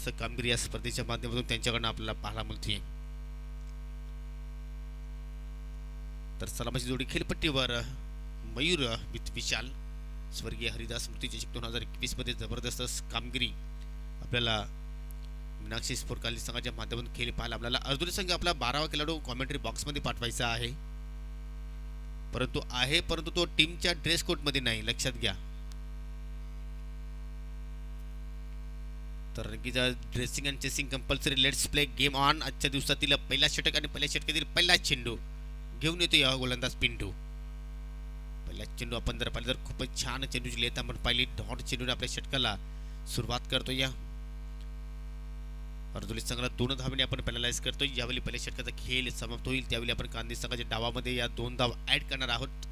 जबरदस्त कामगिरी या स्पर्धेच्या माध्यमातून त्यांच्याकडून आपल्याला पाहायला मिळते. तर सलामीची जोडी खेळपट्टीवर मयूर विथ विशाल. स्वर्गीय हरिदास स्मृती चषक 2021 मध्ये जबरदस्त कामगिरी आपल्याला मीनाक्षी स्पोर्ट कॉलेज संघाच्या माध्यमातून खेळ पाहायला आपल्याला. अर्जुन संघ आपला 12वा खेळाडू कॉमेंट्री बॉक्समध्ये पाठवायचा आहे, परंतु तो टीमच्या ड्रेस कोड मध्ये नाही, लक्षात घ्या. तर रंगीचा dressing and chasing compulsory. Let's play game on. आजच्या दिवसातील पहिला षटक आणि पहिल्या षटकातील पहिला चेंडू घेऊन येतो या गोलंदाज पिंटू. पहिला चेंडू आपण जर पाहिलं तर खूपच छान चेंडूची लेथ आपण पाहिली. डॉट चेंडूने आपल्या षटकाला सुरुवात करतो. या अर्जुली संघाला 2 धावांनी आपण पेनलाइज करतोय. ज्यावेळी पहिल्या षटकाचा खेळ समाप्त होईल त्यावेळी आपण कांदी संघाच्या डावामध्ये या 2 धाव ऍड करणार आहोत.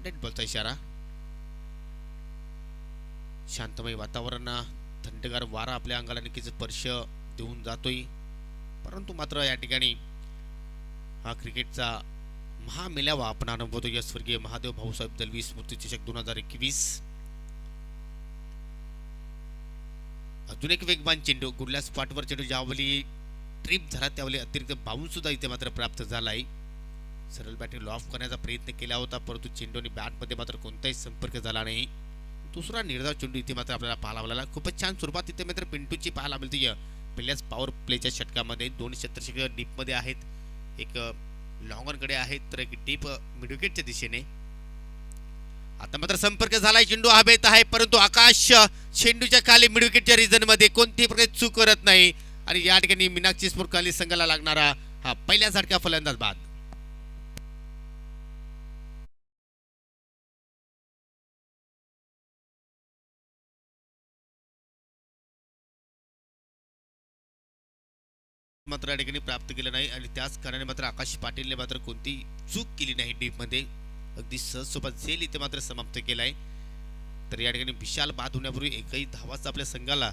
डेड बॉलचा इशारा. शांतमय वातावरण, थंडगार वारा आपल्या अंगाला नक्कीच स्पर्श देऊन जातोय. परंतु मात्र या ठिकाणी हा क्रिकेटचा महामेळावा आपण अनुभवतो या स्वर्गीय महादेव भाऊसाहेब दलवी स्मृती चषक 2021. अजून एक वेगवान चेंडू गुडल्या स्पॉटवर चेंडू ज्यावेळी ट्रिप झाला त्यावेळी अतिरिक्त बाउन्स सुद्धा इथे मात्र प्राप्त झालाय. सरळ बॅटिंग ऑफ करण्याचा प्रयत्न केला होता, परंतु चेंडूने बॅटमध्ये मात्र कोणताही संपर्क झाला नाही. दुसरा निर्धाव चेंडू इथे मात्र आपल्याला पाहायला मिळाला. खूपच छान सुरुवात इथे मात्र पिंटूची पाहायला मिळते. पहिल्याच पॉवर प्लेच्या षटकामध्ये 2 क्षेत्ररक्षक डीप मध्ये आहेत, एक लॉंग ऑन कडे आहेत, तर एक डीप मिडविकेटच्या दिशेने. आता मात्र संपर्क झालाय, चेंडू हवेत आहे, परंतु आकाश चेंडूच्या खाली मिडविकेटच्या रिजन मध्ये कोणतीही प्रकारे चूक करत नाही आणि या ठिकाणी मीनाक्षी स्पोर्ट कॉलेज संघाला लागणारा हा पहिल्या झटका फलंदाज बाद. मात्र या ठिकाणी प्राप्त केलं नाही आणि त्याच कारणाने मात्र आकाश पाटीलने मात्र कोणती चूक केली नाही. डीप मध्ये अगदी सहजसोबत झेल इथे मात्र समाप्त केलाय. तर या ठिकाणी विशाल बाद होण्यापूर्वी एकही धावाचं आपल्या संघाला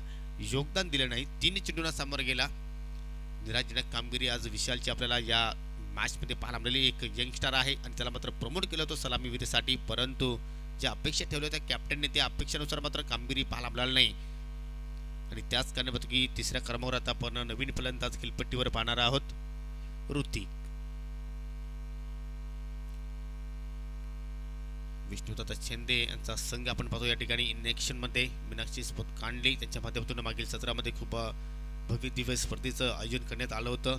योगदान दिलं नाही. 3 चेंडूंना सामोरं गेला. निराशजनक कामगिरी आज विशालची आपल्याला या मॅच मध्ये पाहायला मिळाली. एक यंगस्टर आहे आणि त्याला मात्र प्रमोट केलं होतं सलामीवीरसाठी, परंतु ज्या अपेक्षा ठेवल्या होत्या कॅप्टनने त्या अपेक्षानुसार मात्र कामगिरी पाहायला मिळाली नाही. आणि त्याच कारणामुळे की तिसऱ्या क्रमावर आता आपण नवीन फलंदाज खेळपट्टीवर पाहणार आहोत, ऋतिक. विष्णुदत्त शिंदे यांचा संघ आपण पाहतो या ठिकाणी इनेक्शन मध्ये. मीनाक्षी स्पोर्ट कांडले त्यांच्या माध्यमातून मागील सत्रामध्ये खूप भव्य दिव्य स्पर्धेचं आयोजन करण्यात आलं होतं,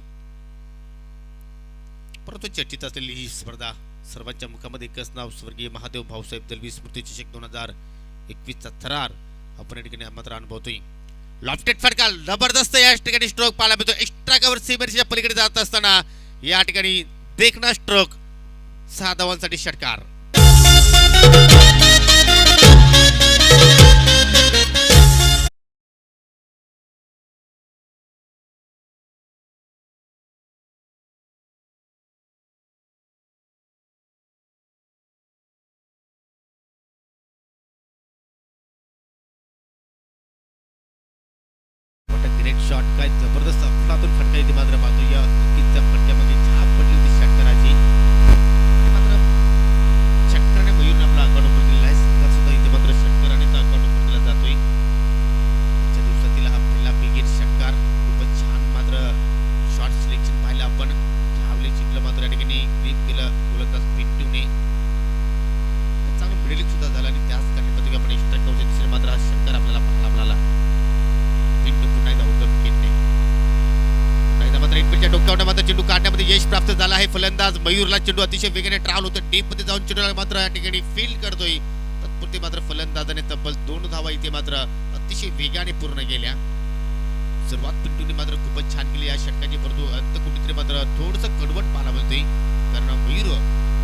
परंतु चर्चित असलेली ही स्पर्धा सर्वांच्या मुखामध्ये एकच नाव स्वर्गीय महादेव भाऊसाहेब दलवी स्मृती चषक 2021चा थरार आपण या ठिकाणी मात्र अनुभवतोय. लॉफ्टेड फटका जबरदस्त या ठिकाणी स्ट्रोक पाहायला मिळतो. एक्स्ट्रा कव्हर सीमेच्या पलीकडे जात असताना या ठिकाणी देखना स्ट्रोक 6 धावांसाठी षटकार. ग्रेट शॉट, काय जबरदस्त अफलातून फटका इथे मात्र पाहतो. या नक्कीच फटक्यामध्ये छाप पडली होती षटकाराची. मात्र षटकाराने मयूरने आपला अकाउंट ओपन केलेला आहे. संघात सुद्धा इथे मात्र षटकाराने अकाउंट ओपन केला जातोय. आजच्या दिवसातील हा पहिला बिगेट षटकार. खूपच छान मात्र शॉट सिलेक्शन पाहिलं आपण. धावले चिखलं मात्र या ठिकाणी ग्रीप केलं गोलंदाज पिंटूने. चांगलं मिडलिंग सुद्धा झालं आणि त्याच कारणाने आपण एक्स्ट्रा कव्हरच्या दिशेने मात्र हा षटकार आपल्याला पाहायला मिळाला. डोक्यावर मात्र चेंडू काढण्यामध्ये यश प्राप्त झाला आहे. फलंदाज मयूरला चेंडू अतिशय वेगाने ट्रॅव्हल होतो. डीप मध्ये जाऊन चेंडूला मात्र या ठिकाणी फील्ड करतोय. तत्पुरते मात्र फलंदाजाने तब्बल 2 धावा इथे मात्र अतिशय वेगाने पूर्ण केल्या. सुरुवात पिंटूने मात्र खूपच छान केली या षटकाची, परंतु अंत कुठेतरी मात्र थोडंसं कडवट पाहायला मिळतोय, कारण मयूर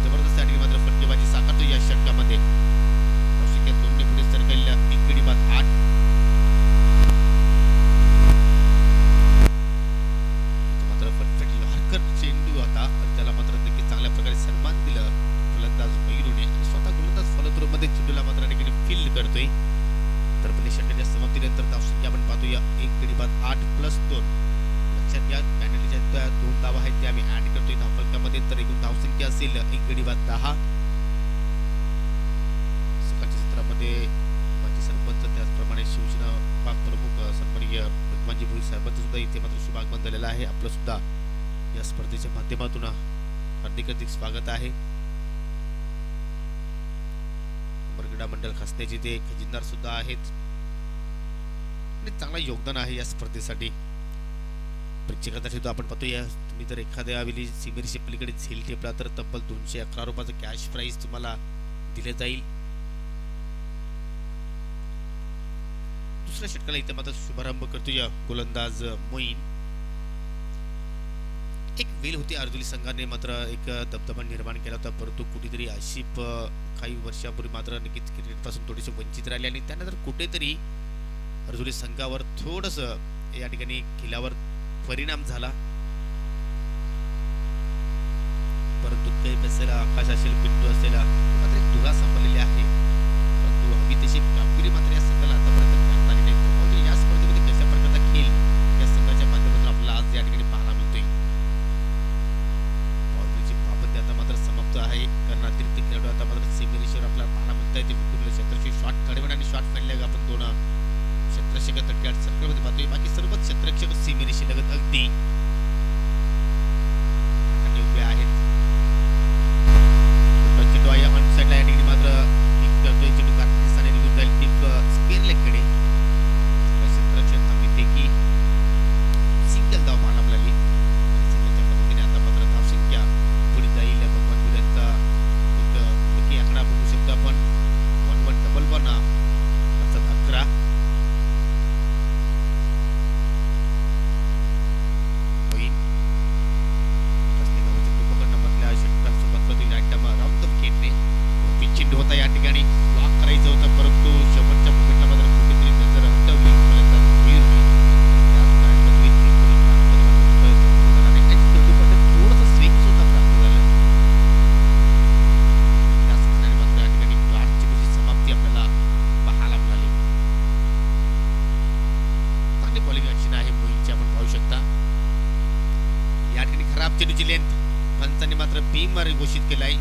जबरदस्त या ठिकाणी मात्र फटकेबाजी साकारतो या षटकामध्ये. 2 ने पुढे सरकलेल्या 1 गडी बाद 8. चेंडू आता त्याला मात्र नक्की चांगल्या प्रकारे सन्मान दिलं फलंदाज मयूरने आणि स्वतः गोलंदाज फलंदाज चेंडूला मात्र ठिकाणी फील्ड करतोय. तर पहिल्या षटकाच्या समाप्तीनंतर धावसंख्या आपण पाहतो या 1 गडी बाद 8+2. लक्षात घ्या पॅनलच्या ज्या 2 धावा आहेत त्या आम्ही ऍड करतोय धावफलकामध्ये, तर एकूण धावसंख्या असेल 1 गडी बाद 10. सकाळच्या सत्रामध्ये माजी सरपंच त्याच माननीय भगवानजी भोई साहेबांचं सुद्धा इथे मात्र शुभागमन झालेलं आहे. आपलं सुद्धा या स्पर्धेच्या माध्यमातून हार्दिक हार्दिक स्वागत आहे. क्रीडा मंडळ खसण्याचे ते खजिनदार सुद्धा आहेत आणि चांगलं योगदान आहे या स्पर्धेसाठी. प्रेक्षकांसाठी सुद्धा आपण पाहतो, या तुम्ही जर एखाद्या वेळी सीमेरीच्या पलीकडे झेल ठेपला तर तब्बल 211 रुपयाचं कॅश प्राइज तुम्हाला दिले जाईल. दुसऱ्या षटकाला इथे मात्र शुभारंभ करतो या गोलंदाज मोईन. एक वेळ होती अर्जुली संघाने मात्र एक दबदबा निर्माण केला होता, परंतु कुठेतरी आशिफ काही वर्षापूर्वी मात्र नक्कीच क्रिकेटपासून थोडेसे वंचित राहिले आणि त्यानंतर कुठेतरी अर्जुली संघावर थोडस या ठिकाणी खेळावर परिणाम झाला. परंतु काही बसेला आकाश असेल, पिंटू असेल, मात्र एक धुरा सांभाळलेली आहे. परंतु हवी तशी कामगिरी मात्र या संघाला आतापर्यंत करता आली नाही. म्हणजे या स्पर्धेमध्ये कशा प्रकारचा खेळ या संघाच्या माध्यमातून आपल्याला आज या ठिकाणी पाहायला मिळतोय. पॉवरप्लेची बाबत आता मात्र समाप्त आहे, कारण अतिरिक्त खेळाडू आता मात्र सीमेरेषेवर आपल्याला पाहायला मिळत आहे. ते विपुल क्षेत्ररक्षक शॉट कडवण आणि शॉट फॅनले आपण दोन क्षेत्ररक्षक 38 सर्कलमध्ये पाहतोय. बाकी सर्वच क्षेत्ररक्षक सीमेरेषे लगत अगदी उभे आहेत. ऑन साइडला या ठिकाणी मात्र चेंडू कारकिर्दी स्थानी निघून जाईल टिप स्क्वेअर लेगकडे. क्षेत्ररक्षक थांबलीपैकी सिंगल धाव पाहायला मिळाली आणि सिंगलच्या पद्धतीने आता मात्र धावसंख्या पुढे जाईल. भगवान बुद्धांचा एक लकी आकडा बघू शकतो आपण. 1111 अर्थात 11. चेंडू होता या ठिकाणी लॉक करायचं होतं, परंतु शेवटच्या मोमेंटला मात्र कुठेतरी नजर हटवली. थोडंसं स्विंग सुद्धा प्राप्त झालं. त्याच कारणाने मात्र या ठिकाणी गाढ चेंडूची समाप्ती आपल्याला पाहायला मिळाली. चांगली बॉलिंग ऍक्शन आहे मोईनची, आपण पाहू शकता. या ठिकाणी खराब चेंडूची लेंथ पंचांनी मात्र बीमर घोषित केलाय.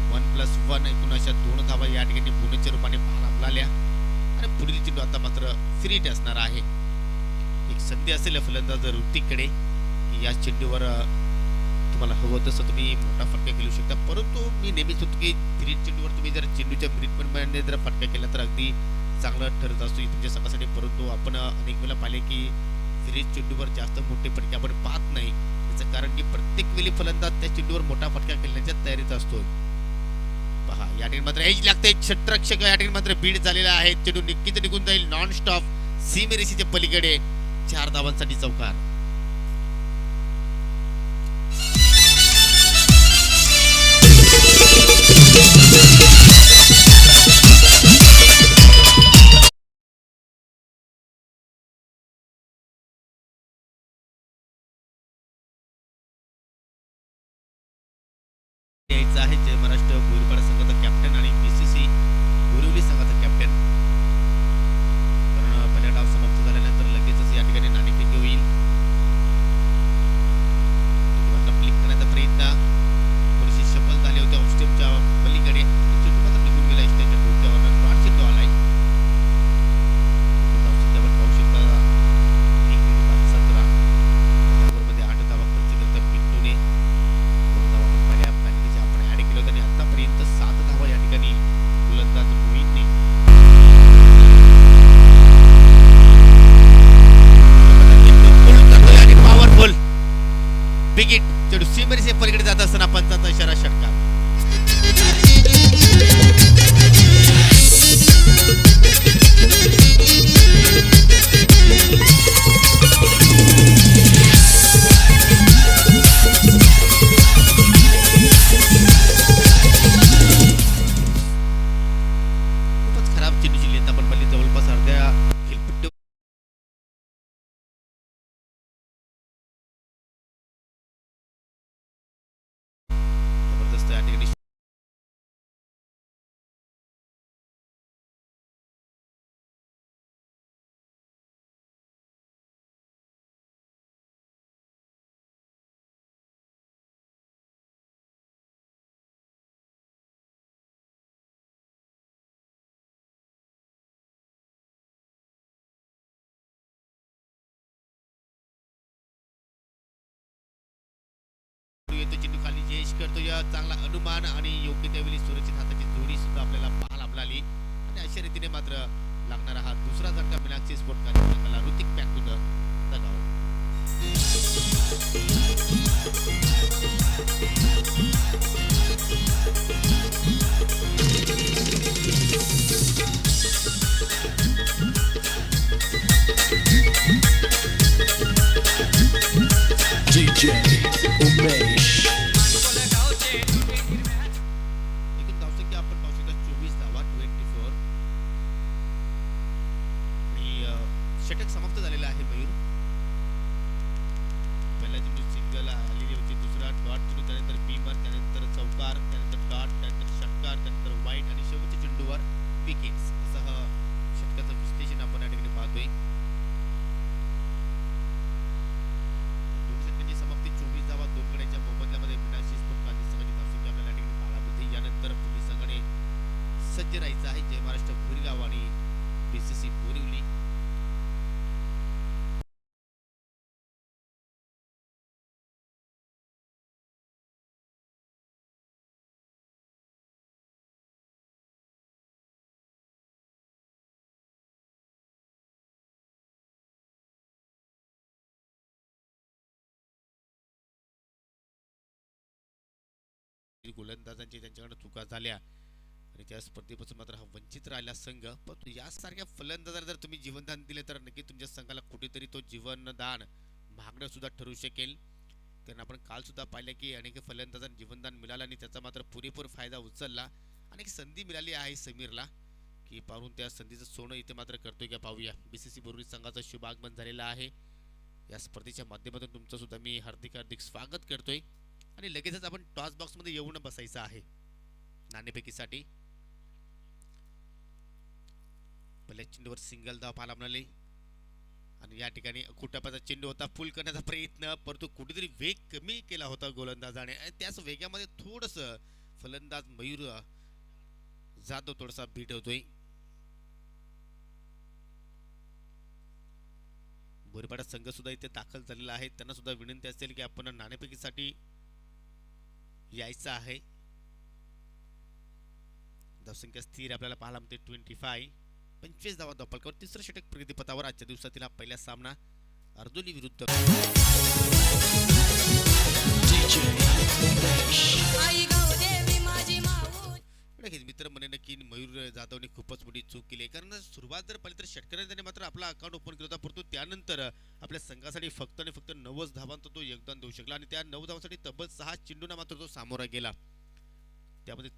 1+1 एकूण अशा 2 धावा या ठिकाणी बोनसच्या रूपाने पाहायला मिळाल्या आणि पुढील चेंडू आता मात्र फ्री असणार आहे. एक संधी असेल फलंदाज ऋतिककडे की या चेंडूवर तुम्हाला हवं तसं तुम्ही मोठा फटका खेळू शकता, परंतु मी नेहमीच होतो की थ्री चेंडूवर तुम्ही जर चेंडूच्या मिनिटमध्ये जर फटका केला तर अगदी चांगलं ठरत असतो तुमच्या संघासाठी. परंतु आपण अनेक वेळा पाहिले की थ्री चेंडूवर जास्त मोठे फटके आपण पाहत नाही. त्याचं कारण की प्रत्येक वेळी फलंदाज त्या चेंडूवर मोठा फटका खेळण्याच्या तयारीत असतो. पहा या ठिकाणी मात्र एज लागते. क्षेत्ररक्षक या ठिकाणी मात्र बीड झालेला आहे. चेंडू नक्कीच निघून जाईल नॉन स्टॉप सीमेरेषेच्या पलीकडे. 4 धावांसाठी चौकार. आहे जय महाराष्ट्र बोरीपाडा संघाचा कॅप्टन आणि बीसीसी बोरिवली संघाचा कॅप्टन. कारण पहिला डाव समाप्त झाल्यानंतर लगेचच या ठिकाणी नाणेफेक होईल. क्लिक करण्याचा प्रयत्न थोडीशी सफल झाली होती ऑफस्टेपच्या पलीकडे. चेंडू मात्र निघून गेला त्यांच्या डोक्यावर. शॉट चेंडू आलाय. आपण पाहू शकता 1-17 ओव्हरमध्ये 8 धावा खर्च केला पिंटूने. आणि आतापर्यंत 7 धावा या ठिकाणी गोलंदाज मोईनने पॉवरफुल बिगिट चेंडू सीमेरेषे पलीकडे जात असताना 5चा इशारा षटकार. चेंडूची लेंथ आपण पाहिली जवळपास अर्ध्या खेळपट्टी जबरदस्त या ठिकाणी करतोय. चांगला अनुमान आणि योग्य त्यावेळी सुरक्षित हाताची जोडी सुद्धा आपल्याला पाहायला मिळाली आणि अशा रीतीने मात्र लागणारा हा दुसरा झटका मीनाक्षी स्पोर्ट कार संघाला. ऋतिक बॅक टू द दगाव. DJ Umesh. एकूण धावसंख्या आपण पाहू शकता 24 धावा 24 आणि षटक समाप्त झालेला आहे. मयूर पहिला चेंडू सिंगल आलेली होती, दुसरा डॉट चेंडू, त्यानंतर बीमर, त्यानंतर चौकार, त्यानंतर डॉट, त्यानंतर षटकार, त्यानंतर वाईट आणि शेवटच्या चेंडूवर विकेट्स. असं षटकाचं विश्लेषण आपण या ठिकाणी पाहतोय. दोन षटकांची समाप्ती 24 धावा 2 गड्यांच्या मोबदल्यामध्ये मीनाक्षी स्पोर्ट कार संघाची धावसंख्या आपल्याला या ठिकाणी पाहायला मिळते. यानंतर पुणे संघाने सज्ज राहायचं आहे. जय महाराष्ट्र भुरीगाव आणि बीसीसी बोरिवली. गोलंदाजांची त्यांच्याकडे चुका झाल्या आणि त्या स्पर्धेपासून मात्र हा वंचित राहिला संघ. पण यासारख्या फलंदाजाला जर तुम्ही जीवनदान दिले तर नक्की तुमच्या संघाला कुठेतरी तो जीवनदान महागडं सुद्धा ठरू शकेल. कारण आपण काल सुद्धा पाहिलं की अनेक फलंदाजांना जीवनदान मिळालं आणि त्याचा मात्र पुरेपूर फायदा उचलला. अनेक संधी मिळाली आहे समीरला की पाहून त्या संधीचं सोनं इथे मात्र करतोय का पाहूया. बीसीसी बोरिवली संघाचं शुभ आगमन झालेलं आहे. या स्पर्धेच्या माध्यमातून तुमचं सुद्धा मी हार्दिक स्वागत करतोय आणि लगेचच आपण टॉस बॉक्स मध्ये येऊन बसायचं आहे नाणेफेकीसाठी. पहिल्या चेंडूवर सिंगल धाव पाहायला मिळाली आणि या ठिकाणी कुटापाचा चेंडू होता, फुल करण्याचा प्रयत्न, परंतु कुठेतरी वेग कमी केला होता गोलंदाजाने आणि त्याच वेगामध्ये थोडस फलंदाज मयूर जाधव थोडासा बीट होतोय. बोरीपाडा संघ सुद्धा इथे दाखल झालेला आहे. त्यांना सुद्धा विनंती असेल की आपण नाणेफेकीसाठी यायचं आहे. धावसंख्या स्थिर आपल्याला पाहायला मिळते 25 धावा धावफलकावर. तिसरं षटक प्रगतीपथावर. आजच्या दिवसातील हा पहिला सामना अर्दोली विरुद्ध मित्र म्हणे की मयूर जाधवने खूपच मोठी चूक केली, कारण सुरुवात जर पाहिली तर षटकाराने त्याने मात्र आपला अकाउंट ओपन केला होता, परंतु त्यानंतर आपल्या संघासाठी फक्त आणि फक्त 90 धावांचा तो योगदान देऊ शकला आणि त्या 9 धावांसाठी तब्बल 6 चेंडूंना मात्र तो सामोरा गेला. त्यामध्ये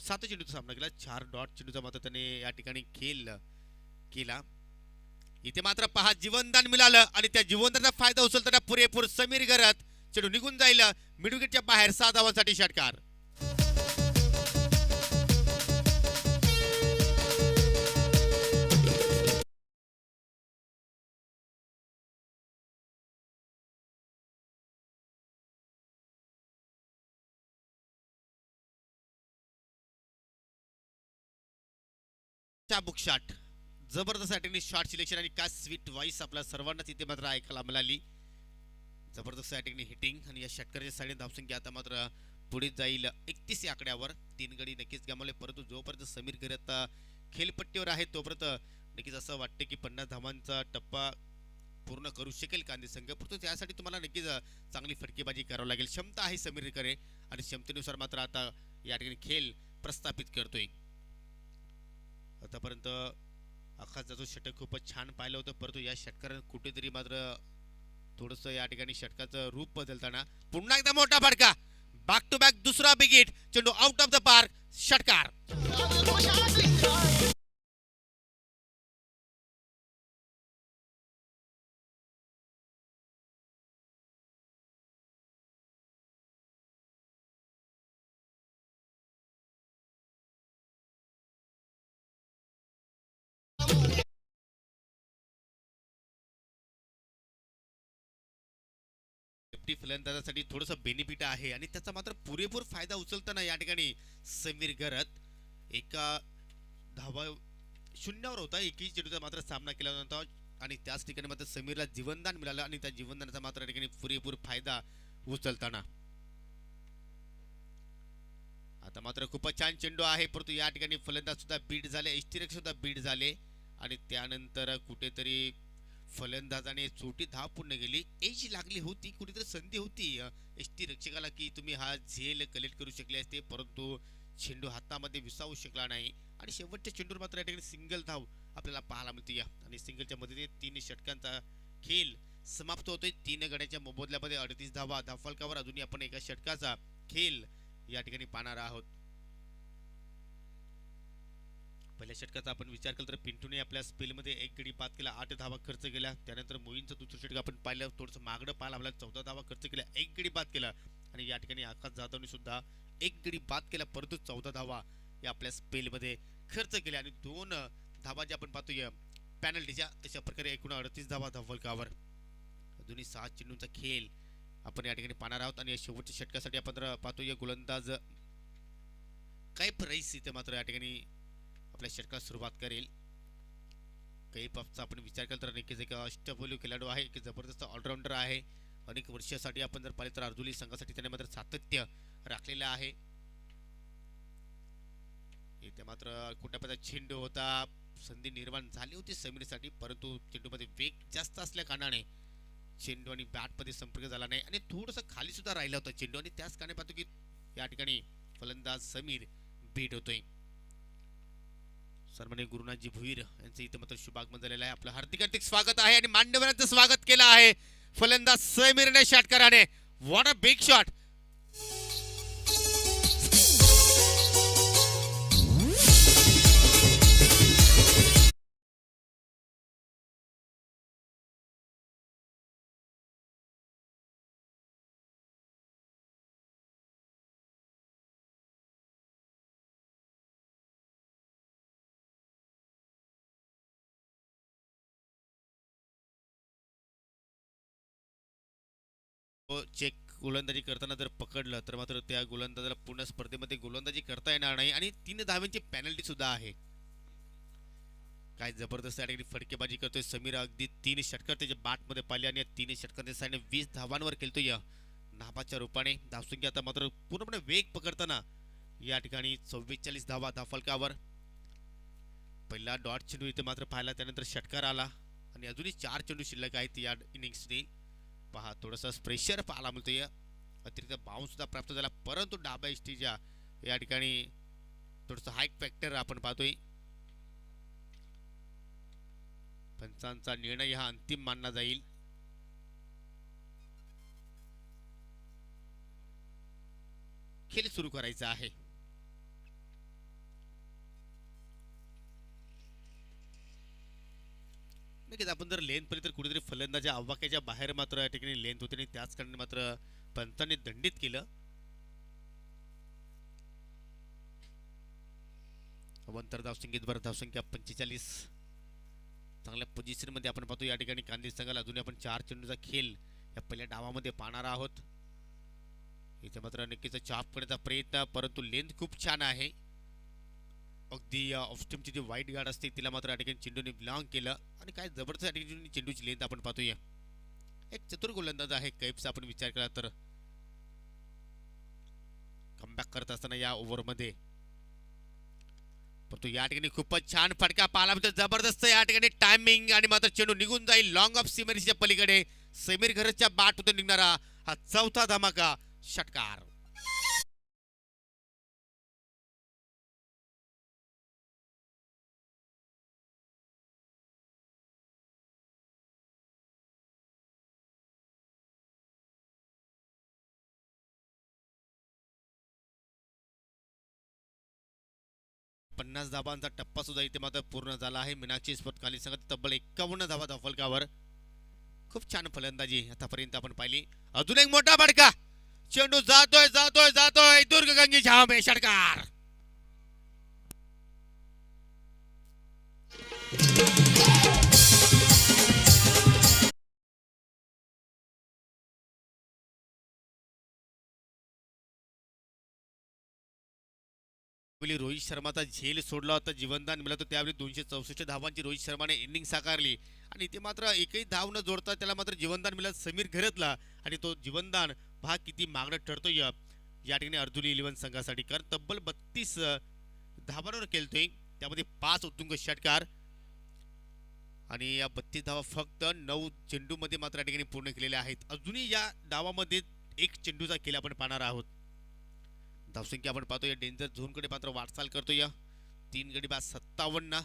7 चेंडूचा सामना केला, 4 डॉट चेंडूचा मात्र त्याने या ठिकाणी खेळ केला. इथे मात्र पहा जीवनदान मिळालं आणि त्या जीवनदानाचा फायदा उचलताना पुरेपूर समीर गरत चेंडू निघून जाईल मिड विकेटच्या बाहेर. 6 धावांसाठी षटकार. चाबुक शॉट, जबरदस्त अटॅकिंग शॉट सिलेक्शन आणि काय स्वीट व्हॉइस आपल्या सर्वांनाच इथे मात्र ऐकायला मिळाली. जबरदस्त अटॅकिंग हिटिंग आणि या षटकाराच्या साडे धावसंख्या आता मात्र पुढे जाईल 31 या आकड्यावर. 3 गडी नक्कीच गमावले, परंतु जोपर्यंत समीर गरत खेळपट्टीवर आहे तोपर्यंत नक्कीच असं वाटते की 50 धावांचा टप्पा पूर्ण करू शकेल कांदी संघ, परंतु त्यासाठी तुम्हाला नक्कीच चांगली फटकेबाजी करावी लागेल. क्षमता आहे समीरकडे आणि क्षमतेनुसार मात्र आता या ठिकाणी खेळ प्रस्थापित करतोय. आतापर्यंत अख्खाचा जो षटक खूपच छान पाहिलं होतं, परंतु या षटकाराने कुठेतरी मात्र थोडस या ठिकाणी षटकाचं रूप बदलताना पुन्हा एकदा मोठा फटका, बॅक टू बॅक दुसरा बिग चेंडू आउट ऑफ द पार्क, षटकार. फलंदाजासाठी थोडस बेनिफिट आहे आणि त्याचा मात्र पुरेपूर फायदा उचलताना या ठिकाणी समीर गरत एका धावा शून्यावर होता, 21 चेंडूचा मात्र सामना केला होता आणि त्याच ठिकाणी मात्र समीरला जीवनदान मिळालं आणि त्या जीवनदानाचा मात्र ठिकाणी पुरेपूर फायदा उचलताना आता मात्र खूपच छान चेंडू आहे, परंतु या ठिकाणी फलंदाज सुद्धा बीट झाले, एष्टिरक सुद्धा बीट झाले आणि त्यानंतर कुठेतरी फलंदाजाने छोटी धाव पूर्ण केली. एज लागली होती, कुठेतरी संधी होती एष्टी रक्षकाला की तुम्ही हा झेल कलेक्ट करू शकले असते, परंतु चेंडू हातामध्ये विसावू शकला नाही आणि शेवटच्या चेंडूवर मात्र या ठिकाणी सिंगल धाव आपल्याला पाहायला मिळते आणि सिंगलच्या मदतीने 3 षटकांचा खेळ समाप्त होतोय. 3 गड्याच्या मोबदल्यामध्ये 38 धावा धावफलकावर. अजूनही आपण एका षटकाचा खेळ या ठिकाणी पाहणार आहोत. पहिल्या षटकाचा आपण विचार केला तर पिंटूने आपल्या स्पेलमध्ये 1 गडी बाद केला, 8 धावा खर्च केला. त्यानंतर मोईनचं दुसरं षटक आपण पाहिलं, थोडंसं मागडं पाहायला आपल्याला 14 धावा खर्च केल्या, 1 गडी बाद केला आणि या ठिकाणी आकाश जाधवने सुद्धा 1 गडी बाद केला, परंतु 14 धावा या आपल्या स्पेलमध्ये खर्च केल्या आणि 2 धावा जे आपण पाहतोय पॅनल्टीच्या, तशा प्रकारे एकूण 38 धावा धावफलकावर. अजूनही 6 चेंडूंचा खेळ आपण या ठिकाणी पाहणार आहोत आणि शेवटच्या षटकासाठी आपण पाहतोय गोलंदाज कैफ रईस इथे मात्र या ठिकाणी आपल्या षटकात सुरुवात करेल. कैफचा आपण विचार केला तर नक्कीच एक अष्टपैलू खेळाडू आहे, एक जबरदस्त ऑलराऊंडर आहे. अनेक वर्षासाठी आपण जर पाहिले तर अर्जुली संघासाठी त्याने मात्र सातत्य राखलेलं आहे. इथे मात्र कुठल्या चेंडू होता, संधी निर्माण झाली होती समीरसाठी, परंतु चेंडूमध्ये वेग जास्त असल्या कारणाने चेंडू आणि बॅटमध्ये संपर्क झाला नाही आणि थोडंसं खाली सुद्धा राहिला होता चेंडू आणि त्याच कारणे पाहतो की या ठिकाणी फलंदाज समीर बीट होतोय. सन्माननीय गुरुनाथजी भुईर यांचं इथे मात्र शुभागमन झालेलं आहे. आपलं हार्दिक हार्दिक स्वागत आहे आणि मान्यवरांचं स्वागत केलं आहे फलंदाज समीरने षटकाराने. What a big shot. चेक गोलंदाजी करताना जर पकडलं तर मात्र त्या गोलंदाजाला पूर्ण स्पर्धेमध्ये गोलंदाजी करता येणार नाही आणि 3 धावांची पॅनल्टी सुद्धा आहे. काय जबरदस्त फटकेबाजी करतोय समीर. अगदी 3 षटकार त्याच्या बॅटमध्ये पाहिले आणि 3 षटकांच्या साईडने 20 धावांवर खेळतोय नाबाच्या रूपाने. धावसंख्या आता मात्र पूर्णपणे वेग पकडताना या ठिकाणी 44 धावा धावफलकावर. पहिला डॉट चेंडू इथे मात्र पाहिला, त्यानंतर षटकार आला आणि अजूनही 4 चेंडू शिल्लक आहेत या इनिंग्सने. पहा थोडासा प्रेशर पाहायला मिळतोय, अतिरिक्त बाउन्स सुद्धा प्राप्त झाला, परंतु डाब्या इष्टीच्या या ठिकाणी थोडंसं हाईक फॅक्टर आपण पाहतोय. पंचांचा निर्णय हा अंतिम मानला जाईल. खेळ सुरू करायचा आहे. नक्कीच आपण जर लेंथ पाहिली तर कुठेतरी फलंदाच्या आवाक्याच्या बाहेर मात्र या ठिकाणी लेंथ होते आणि त्याच कारणाने मात्र पंतांनी दंडित केलं. अवंतर धावसंख्येत धावसंख्या 45. चांगल्या पोझिशन मध्ये आपण पाहतो या ठिकाणी कांदी संघाला. अजूनही आपण 4 चेंडूचा खेळ या पहिल्या डावामध्ये पाहणार आहोत. इथे मात्र नक्कीच चाप करण्याचा प्रयत्न, परंतु लेंथ खूप छान आहे. अगदी ऑफ स्टंपची जी वाईट गार्ड असते तिला मात्र या ठिकाणी चेंडूने बिलॉंग केलं आणि काय जबरदस्त चेंडूची लेंथ आपण पाहतोय. एक चतुर गोलंदाज आहे कैफचा आपण विचार केला तर. कमबॅक करत असताना या ओव्हरमध्ये परंतु या ठिकाणी खूपच छान फटका पाहायला मिळतो, जबरदस्त या ठिकाणी टायमिंग आणि मात्र चेंडू निघून जाईल लॉंग ऑफ सीमेरीच्या पलीकडे. समीर घरच्या बॅटमधून निघणारा हा चौथा धमाका षटकार. पन्नास धावांचा टप्पा सुद्धा इथे मात्र पूर्ण झाला आहे. मीनाक्षी स्पोर्ट काली संघात तब्बल 51 धावा धावफलकावर. खूप छान फलंदाजी आतापर्यंत आपण पाहिली. अजून एक मोठा फटका, चेंडू जातोय जातोय जातोय दुर्गगंगी झामे षटकार. रोहित शर्माचा झेल सोडला होता, जीवनदान मिळालं त्यावेळी 264 धावांची रोहित शर्माने इनिंग साकारली आणि इथे मात्र एकही धाव न जोडता त्याला मात्र जीवनदान मिळालं समीर घरतला आणि तो जीवनदान पहा किती मागणं ठरतोय या ठिकाणी अर्जुनी 11 संघासाठी, कारण तब्बल 32 धावांवर खेळतोय, त्यामध्ये 5 उत्तुंग षटकार आणि या 32 धावा फक्त 9 चेंडूमध्ये मात्र या ठिकाणी पूर्ण केलेल्या आहेत. अजूनही या डावामध्ये एक चेंडूचा खेळ आपण पाहणार आहोत. धावसंख्या आपण पाहतो या डेंजर झोनकडे मात्र वाटचाल करतो. या 3 गडी बाद 57.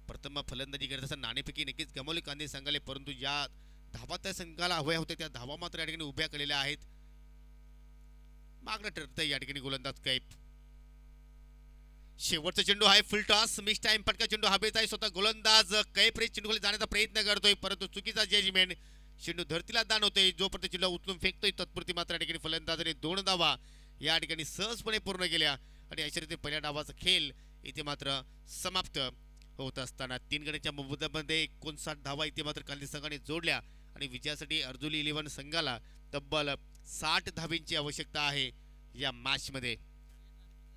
प्रथम फलंदाजी करत असताना नाणेफेकी नक्कीच गमावली कांदे संघाले, परंतु या धावा त्या संघाला हव्या होत्या त्या धावा मात्र या ठिकाणी उभ्या केलेल्या आहेत. मागणं ठरतंय या ठिकाणी गोलंदाज कैफ. शेवटचा चेंडू आहे, फुल टॉस, मिस टाइम, पटका चेंडू हवेत आहे. स्वतः गोलंदाज कैफ रे चेंडू खाली जाण्याचा प्रयत्न करतोय, परंतु चुकीचा जजमेंट. चेंडू धरतीला दान होतोय, जोपर्यंत चेंडू उचलून फेकतोय तत्पुरती मात्र या ठिकाणी फलंदाजाने 2 धावा या ठिकाणी सहजपणे पूर्ण केल्या आणि अशा रीतीने पहिल्या डावाचा खेळ इथे मात्र समाप्त होत असताना 3 गड्यांच्या मुबदामध्ये 59 धावा इथे मात्र कांदी संघाने जोडल्या आणि विजयासाठी अर्जुनी 11 संघाला तब्बल 60 धावांची आवश्यकता आहे या मॅचमध्ये.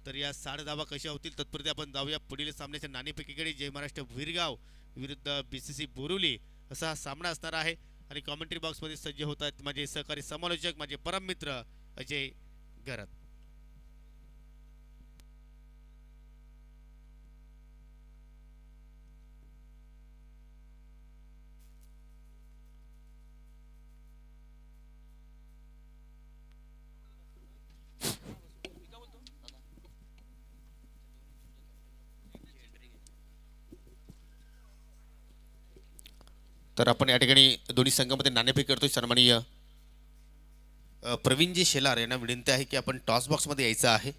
तर या 60 धावा कशा होतील तत्पुरती आपण जाऊया पुढील सामन्याच्या नाणेफेकीकडे. जय महाराष्ट्र वीरगाव विरुद्ध बीसीसी बोरिवली असा हा सामना असणार आहे आणि कॉमेंट्री बॉक्समध्ये सज्ज होतात माझे सहकारी समालोचक, माझे परम मित्र अजय घरत. तर आपण या ठिकाणी दोन्ही संघामध्ये नाणेफेक करतोय. सन्माननीय प्रवीणजी शेलार यांना विनंती आहे की आपण टॉस बॉक्समध्ये यायचं आहे.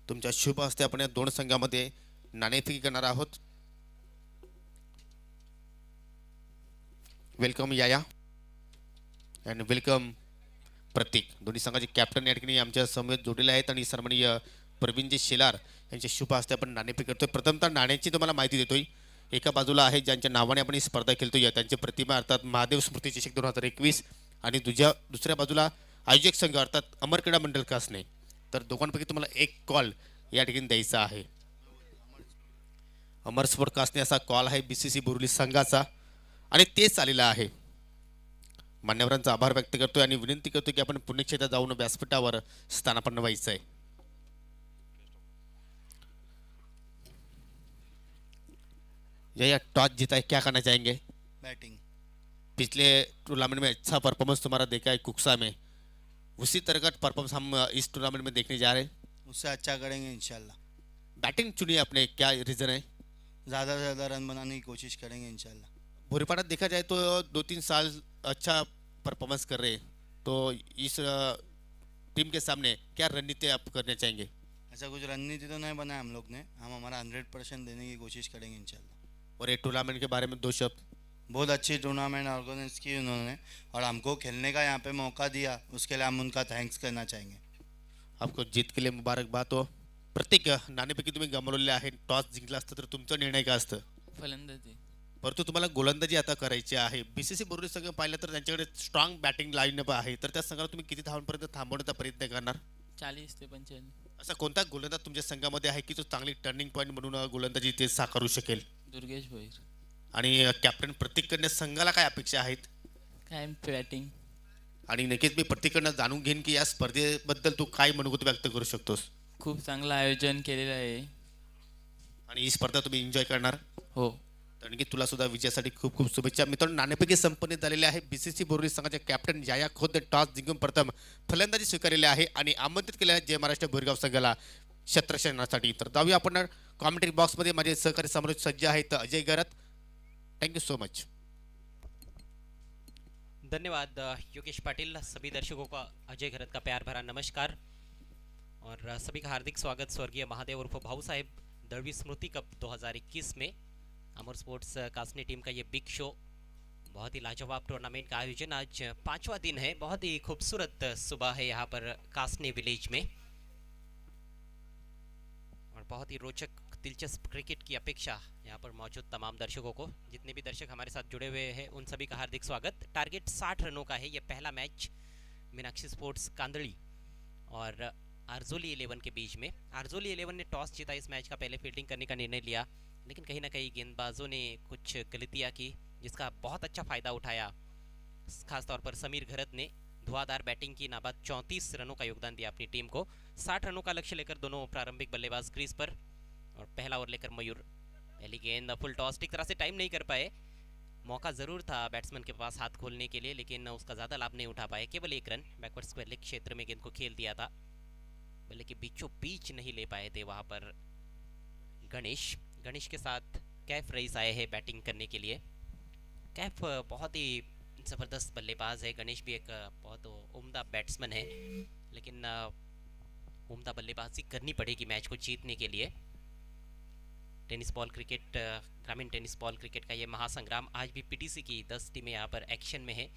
तुमच्या शुभ हस्ते आपण या 2 संघामध्ये नाणेफेकी करणार आहोत. वेलकम याया अँड वेलकम प्रतीक. दोन्ही संघाचे कॅप्टन या ठिकाणी आमच्या समवेत जोडलेले आहेत आणि सन्माननीय प्रवीणजी शेलार यांच्या शुभ हस्ते आपण नाणेफेक करतोय. प्रथमतः नाण्याची तुम्हाला माहिती देतोय. एका बाजूला आहे ज्यांच्या नावाने आपण ही स्पर्धा खेळतोय त्यांची प्रतिमा अर्थात महादेव स्मृती चषक 2021 आणि दुसऱ्या बाजूला आयोजक संघ अर्थात अमर क्रीडा मंडळ कासने. तर दोघांपैकी तुम्हाला एक कॉल या ठिकाणी द्यायचा आहे. अमर स्पोर्ट कासने असा कॉल आहे बीसीसी बोरिवली संघाचा आणि तेच आलेला आहे. मान्यवरांचा आभार व्यक्त करतोय आणि विनंती करतोय की आपण पुण्यक्षेत्रात जाऊन व्यासपीठावर स्थानापन्न व्हायचं आहे. या टॉस जीता है क्या करना चाहेंगे? बैटिंग। पिछले टूर्नामेंट में अच्छा परफॉर्मेंस तुम्हारा देखा है कुक्सा में, उसी तरह का परफॉर्मेंस हम इस टूर्नामेंट में देखने जा रहे हैं. उससे अच्छा करेंगे इंशाल्लाह. बैटिंग चुनी आपने, क्या रीज़न है? ज़्यादा से ज़्यादा रन बनाने की कोशिश करेंगे इंशाल्लाह. भोरीपाड़ा देखा जाए तो 2-3 साल अच्छा परफॉर्मेंस कर रहे हैं, तो इस टीम के सामने क्या रणनीति आप करना चाहेंगे? ऐसा कुछ रणनीति तो नहीं बनाया हम लोग ने, हम हमारा 100% देने की कोशिश करेंगे इंशाल्लाह. और ये टूर्नामेंट के बारे में 2 शब्द. बहुत अच्छी टूर्नामेंट ऑर्गेनाइज की उन्होंने और हमको खेलने का यहाँ पे मौका दिया, उसके लिए हम उनका थैंक्स करना चाहेंगे. आपको जीत के लिए मुबारकबाद हो. प्रत्येक नाणेपैकी तुम्ही गमावलेले आहे. टॉस जिंकला असतं तर तुमचा निर्णय काय असतं? फलंदाजी. परंतु तुम्हाला गोलंदाजी आता करायची आहे. बीसीसी बोरिवली संघ पाहिलं तर त्यांच्याकडे स्ट्रॉंग बॅटिंग लाईनअप आहे, तर त्या संघाला तुम्ही किती धावांपर्यंत थांबवण्याचा प्रयत्न करणार? 40 ते 45. असा कोणता गोलंदाज तुमच्या संघामध्ये आहे की जो चांगली टर्निंग पॉईंट म्हणून गोलंदाजी ते साकारू शकेल? दुर्गेश भोईर. आणि कॅप्टन प्रत्येककडनं संघाला काय अपेक्षा आहेत? कायम बॅटिंग. आणि नक्कीच मी प्रत्येककडनं जाणून घेईन की या स्पर्धेबद्दल तू काय मनोगत व्यक्त करू शकतोस खूप चांगलं आयोजन केलेलं आहे. आणि ही स्पर्धा तुम्ही एन्जॉय करणार. हो. तर नक्की तुला सुद्धा विजयासाठी खूप खूप शुभेच्छा. मित्रांनो, नाणेफेकी संपन्न झालेले आहे. बीसीसी बोरिवली संघाचे कॅप्टन याया खुद्द टॉस जिंकून प्रथम फलंदाजी स्वीकारलेली आहे आणि आमंत्रित केले आहे जय महाराष्ट्र भोरगाव संघाला क्षेत्ररक्षणासाठी. तर जाऊया आपण कॉमेंट्री बॉक्समध्ये. माझे सहकारी समालोचक सज्ज आहेत अजय गरत. Thank you so much. धन्यवाद योगेश पाटिल. सभी दर्शकों का अजय घरत का प्यार भरा नमस्कार और सभी का हार्दिक स्वागत स्वर्गीय महादेव उर्फ भाऊ साहेब दळवी स्मृति कप 2021 में. अमर स्पोर्ट्स कासनी टीम का ये बिग शो, बहुत ही लाजवाब टूर्नामेंट का आयोजन. आज 5वां दिन है, बहुत ही खूबसूरत सुबह है यहाँ पर कासनी विलेज में और बहुत ही रोचक दिलचस्प क्रिकेट की अपेक्षा यहाँ पर मौजूद तमाम दर्शकों को. जितने भी दर्शक हमारे साथ जुड़े हुए हैं उन सभी का हार्दिक स्वागत. टारगेट 60 रनों का है. ये पहला मैच मीनाक्षी स्पोर्ट्स कांदड़ी और आरजोली 11 के बीच में. आरजोली 11 ने टॉस जीता, इस मैच का पहले फील्डिंग करने का निर्णय लिया, लेकिन कहीं ना कहीं गेंदबाजों ने कुछ गलतियां की जिसका बहुत अच्छा फ़ायदा उठाया. खासतौर पर समीर घरत ने धुआंधार बैटिंग की नाबाद 34 रनों का योगदान दिया अपनी टीम को। 60 रनों का लक्ष्य लेकर दोनों प्रारंभिक बल्लेबाज क्रीज पर और पहला ओवर लेकर मयूर। पहली गेंद फुल टॉस, ठीक तरह से टाइम नहीं कर पाए। मौका ज़रूर था बैट्समैन के पास हाथ खोलने के लिए, लेकिन उसका ज़्यादा लाभ नहीं उठा पाए। केवल 1 रन बैकवर्ड स्क्वायर लेग क्षेत्र में गेंद को खेल दिया था, बल्ले के बीचों बीच नहीं ले पाए थे वहाँ पर गणेश के साथ कैफ रईस आए हैं बैटिंग करने के लिए। कैफ बहुत ही ज़बरदस्त बल्लेबाज है, गणेश भी एक बहुत उम्दा बैट्समैन है, लेकिन उम्दा बल्लेबाजी करनी पड़ेगी मैच को जीतने के लिए। टेनिस बॉल क्रिकेट, ग्रामीण टेनिस बॉल क्रिकेट का ये महासंग्राम आज भी पीटीसी की 10 टीमें यहाँ पर एक्शन में है।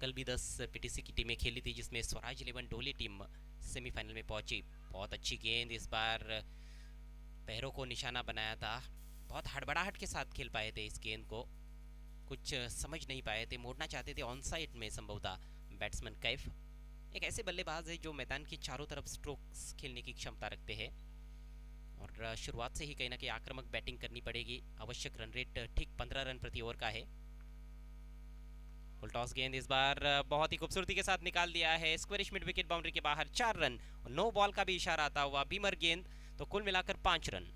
कल भी 10 पीटीसी की टीमें खेली थी, जिसमें स्वराज 11 ढोली टीम सेमीफाइनल में पहुंची। बहुत अच्छी गेंद, इस बार पैरों को निशाना बनाया था, बहुत हड़बड़ाहट के साथ खेल पाए थे इस गेंद को, कुछ समझ नहीं पाए थे, मोड़ना चाहते थे ऑन साइड में संभवतः बैट्समैन कैफ। एक ऐसे बल्लेबाज है जो मैदान की चारों तरफ स्ट्रोक्स खेलने की क्षमता रखते हैं और शुरुआत से ही कहीं ना कहीं आक्रामक बैटिंग करनी पड़ेगी। आवश्यक रन रेट ठीक 15 रन प्रति ओवर का है। फुल टॉस गेंद इस बार बहुत ही खूबसूरती के साथ निकाल दिया है, स्क्वेरिश मिड विकेट बाउंड्री के बाहर 4 रन। नो बॉल का भी इशारा आता हुआ बीमर गेंद, तो कुल मिलाकर 5 रन।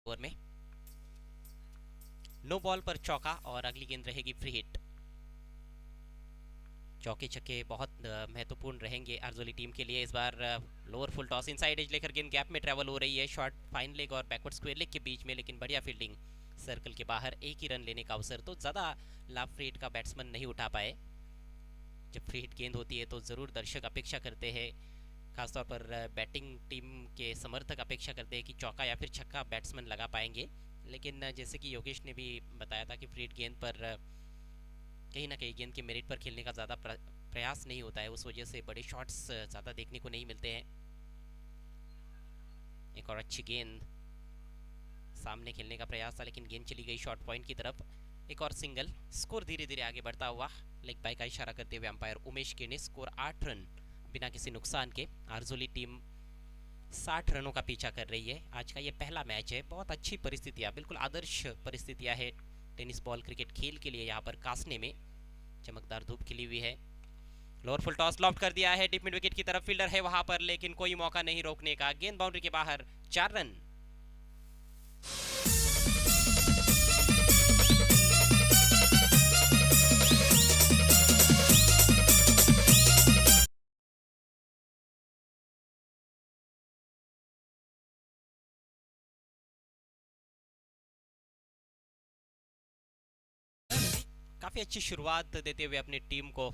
ओवर में नो बॉल पर चौका और अगली गेंद रहेगी फ्री हिट। चौके छक्के बहुत महत्वपूर्ण रहेंगे आरजोली टीम के लिए। इस बार lower full toss inside edge लेकर गेंद गैप में ट्रैवल हो रही है, शॉर्ट फाइन लेग और बैकवर्ड स्क्वायर लेग के बीच में, लेकिन बढ़िया फील्डिंग, सर्कल के बाहर एक ही रन लेने का अवसर, तो ज़्यादा लाभ फ्री हिट का बैट्समैन नहीं उठा पाए। जब फ्री हिट गेंद होती है तो ज़रूर दर्शक अपेक्षा करते हैं, खासतौर पर बैटिंग टीम के समर्थक अपेक्षा करते हैं कि चौका या फिर छक्का बैट्समैन लगा पाएंगे, लेकिन जैसे कि योगेश ने भी बताया था कि फ्री हिट गेंद पर कहीं ना कहीं गेंद के मेरिट पर खेलने का ज़्यादा प्रयास नहीं होता है, उस वजह से बड़े शॉट्स ज़्यादा देखने को नहीं मिलते हैं। एक और अच्छी गेंद, सामने खेलने का प्रयास था लेकिन गेंद चली गई शॉर्ट पॉइंट की तरफ। एक और सिंगल, स्कोर धीरे धीरे आगे बढ़ता हुआ, लेग बाय का इशारा करते हुए अंपायर उमेश के ने स्कोर 8 रन बिना किसी नुकसान के। आरजोली टीम 60 रनों का पीछा कर रही है। आज का ये पहला मैच है, बहुत अच्छी परिस्थितियाँ, बिल्कुल आदर्श परिस्थितियाँ है टेनिस बॉल क्रिकेट खेल के लिए। यहाँ पर कासने में चमकदार धूप खिली हुई है। लोअर फुल टॉस लॉफ्ट कर दिया है, डीप मिड विकेट की तरफ फील्डर है वहां पर, लेकिन कोई मौका नहीं रोकने का। गेंद बाउंड्री के बाहर, 4 रन। काफी अच्छी शुरुआत देते हुए अपनी टीम को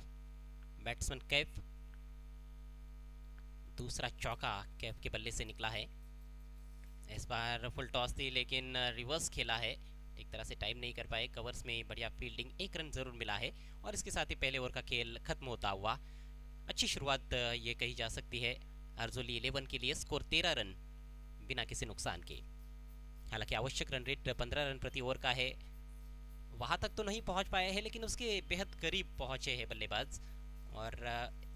बैट्समैन कैफ, दूसरा चौका कैफ के बल्ले से निकला है। इस बार फुल टॉस थी लेकिन रिवर्स खेला है, एक तरह से टाइम नहीं कर पाए, कवर्स में बढ़िया फील्डिंग, 1 रन जरूर मिला है और इसके साथ ही पहले ओवर का खेल खत्म होता हुआ। अच्छी शुरुआत ये कही जा सकती है आरजोली 11 के लिए। स्कोर 13 रन बिना किसी नुकसान के। हालांकि आवश्यक रन रेट 15 रन प्रति ओवर का है, वहाँ तक तो नहीं पहुँच पाए हैं लेकिन उसके बेहद करीब पहुँचे हैं बल्लेबाज। और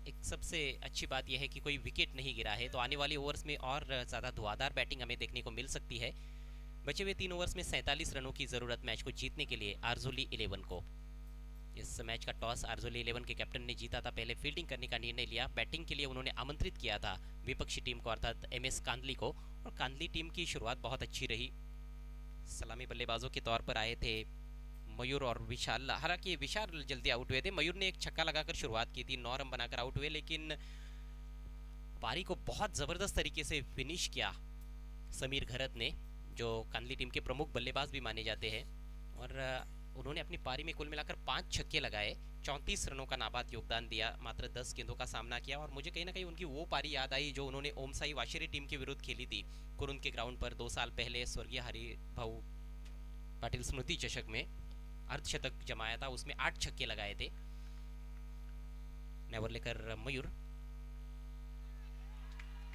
एक सबसे अच्छी बात यह है कि कोई विकेट नहीं गिरा है, तो आने वाली ओवर्स में और ज़्यादा धुआंधार बैटिंग हमें देखने को मिल सकती है। बचे हुए 3 ओवर्स में 47 रनों की ज़रूरत मैच को जीतने के लिए आरजोली 11 को। इस मैच का टॉस आरजोली 11 के कैप्टन ने जीता था, पहले फील्डिंग करने का निर्णय लिया। बैटिंग के लिए उन्होंने आमंत्रित किया था विपक्षी टीम को, अर्थात MS कांदली को, और कांदली टीम की शुरुआत बहुत अच्छी रही। सलामी बल्लेबाजों के तौर पर आए थे मयूर और विशाल। हालांकि विशाल जल्दी आउट हुए थे, मयूर ने एक छक्का लगाकर शुरुआत की थी, 9 रन बनाकर आउट हुए, लेकिन पारी को बहुत ज़बरदस्त तरीके से फिनिश किया समीर घरत ने, जो कांदली टीम के प्रमुख बल्लेबाज भी माने जाते हैं। और उन्होंने अपनी पारी में कुल मिलाकर 5 छक्के लगाए, 34 रनों का नाबाद योगदान दिया, मात्र 10 गेंदों का सामना किया। और मुझे कहीं ना कहीं उनकी वो पारी याद आई जो उन्होंने ओमसाई वाशेरी टीम के विरुद्ध खेली थी कुरुंद के ग्राउंड पर 2 साल पहले, स्वर्गीय हरिभाऊ पाटिल स्मृति चषक में अर्धशतक जमाया था, उसमें 8 छक्के लगाए थे। नेवर लेकर मयूर,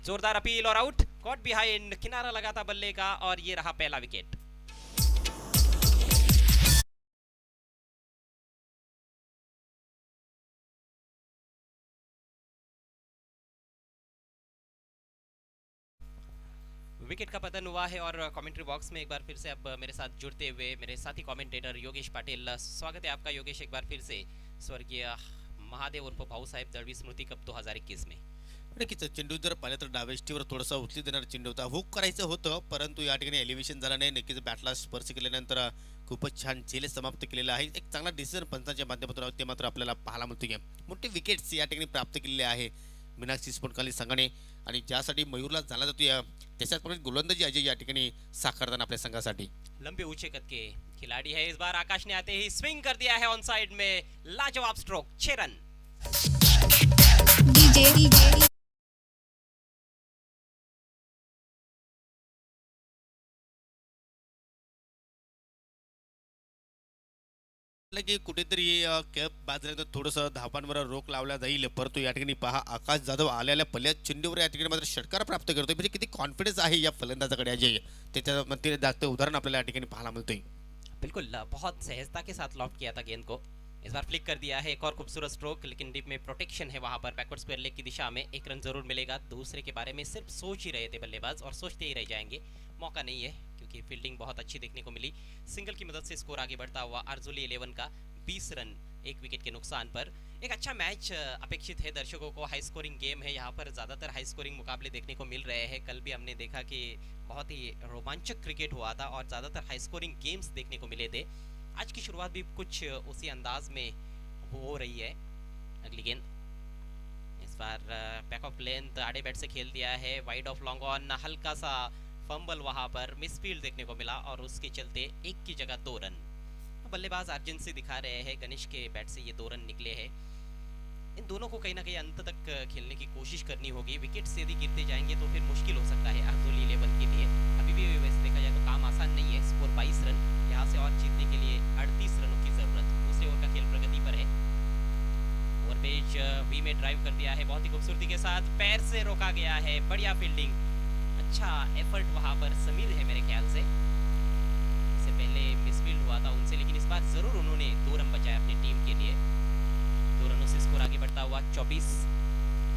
जोरदार अपील और आउट, कॉट बिहाइंड, किनारा लगा था बल्ले का और ये रहा पहला विकेट। विकेट का पतन हुआ है और कमेंट्री बॉक्स में एक बार फिर से अब मेरे साथ जुड़ते हुए मेरे साथी कमेंटेटर योगेश पाटिल। स्वागत है आपका योगेश एक बार फिर से स्वर्गीय महादेव उर्फ भाऊसाहेब दळवी स्मृती कप 2021 में। नक्कीच चेंडू जर पाहिलं तर डाव्या यष्टीवर थोडासा उचली देणारा चेंडू होता, हुक करायचं होतं परंतु या ठिकाणी एलिव्हेशन झालं नाही. नक्कीच बॅटला स्पर्श केल्यानंतर खूपच छान झेल समाप्त केलेला आहे. एक चांगला डिसिजन पंचांच्या माध्यमातून ते मात्र आपल्याला पाहायला मिळतोय. मोठे विकेट्स या ठिकाणी प्राप्त केलेले आहे मीनाक्षी स्फोटकाली संघाने आणि ज्यासाठी मयूरला जाणला जातोय त्याच्याचप्रमाणे गोलंदाजी अजय या ठिकाणी साकारताना आपल्या संघासाठी. लंबे ऊंचे कद के खिलाड़ी है, इस बार आकाश ने आते ही स्विंग कर दिया है ऑन साइड में, लाजवाब स्ट्रोक, 6 रन। DJ की कुठेतरी कॅप बाजल्यानंतर थोडंसं धावांवर रोख लावला जाईल, परंतु या ठिकाणी पहा आकाश जाधव आलेल्या पहिल्या चेंडूवर या ठिकाणी मात्र षटकार प्राप्त करतोय. म्हणजे किती कॉन्फिडन्स आहे या फलंदाजाकडे अजय, त्याच्यामध्ये जास्त उदाहरण आपल्याला या ठिकाणी पाहायला मिळतोय. बिल्कुल बहुत सहजता के साथ लॉफ्ट किया था गेंद को, इस बार फ्लिक कर दिया है, एक और खूबसूरत स्ट्रोक, लेकिन डीप में प्रोटेक्शन है वहां पर, बैकवर्ड स्क्वायर लेग की दिशा में 1 रन जरूर मिलेगा. दूसरे के बारे में सिर्फ सोच ही रहे थे बल्लेबाज और सोचते ही रह जाएंगे, मौका नहीं है क्योंकि फील्डिंग बहुत अच्छी देखने को मिली. सिंगल की मदद से स्कोर आगे बढ़ता हुआ अर्जुली 11 का 20 रन 1 विकेट के नुकसान पर. एक अच्छा मैच अपेक्षित है दर्शकों को, हाई स्कोरिंग गेम है, यहाँ पर ज़्यादातर हाई स्कोरिंग मुकाबले देखने को मिल रहे हैं. कल भी हमने देखा कि बहुत ही रोमांचक क्रिकेट हुआ था और ज़्यादातर हाई स्कोरिंग गेम्स देखने को मिले थे. आज की शुरुआत भी कुछ उसी अंदाज में हो रही है. अगली गेंद इस बार बैक ऑफ लेंथ आड़े बैट से खेल दिया है, वाइड ऑफ लॉन्ग ऑन, हल्का सा फंबल वहां पर मिसफील्ड देखने को मिला और उसके चलते 1 की जगह 2 रन. बल्लेबाज अर्जेंसी दिखा रहे हैं, गणेश के बैट से ये 2 रन निकले हैं. इन दोनों को कहीं ना कहीं अंत तक खेलने की कोशिश करनी होगी. विकेट से यदि गिरते जाएंगे तो फिर मुश्किल हो सकता है अर्जुली 11 के लिए. अभी भी वैसे देखा जाए तो काम आसान नहीं है. स्कोर 22 रन, यहाँ से और जीतने के लिए 38 रनों की जरूरत. दूसरे ओवर का खेल प्रगति पर है. ओवरपेज वी में ड्राइव कर दिया है बहुत ही खूबसूरती के साथ, पैर से रोका गया है, बढ़िया फील्डिंग, अच्छा एफर्ट वहां पर समीर है मेरे ख्याल से. इससे पहले मिसफील्ड हुआ था उनसे, लेकिन इस बार जरूर उन्होंने 2 रन बचाए अपनी टीम के लिए. 2 रनों से स्कोर आगे बढ़ता हुआ 24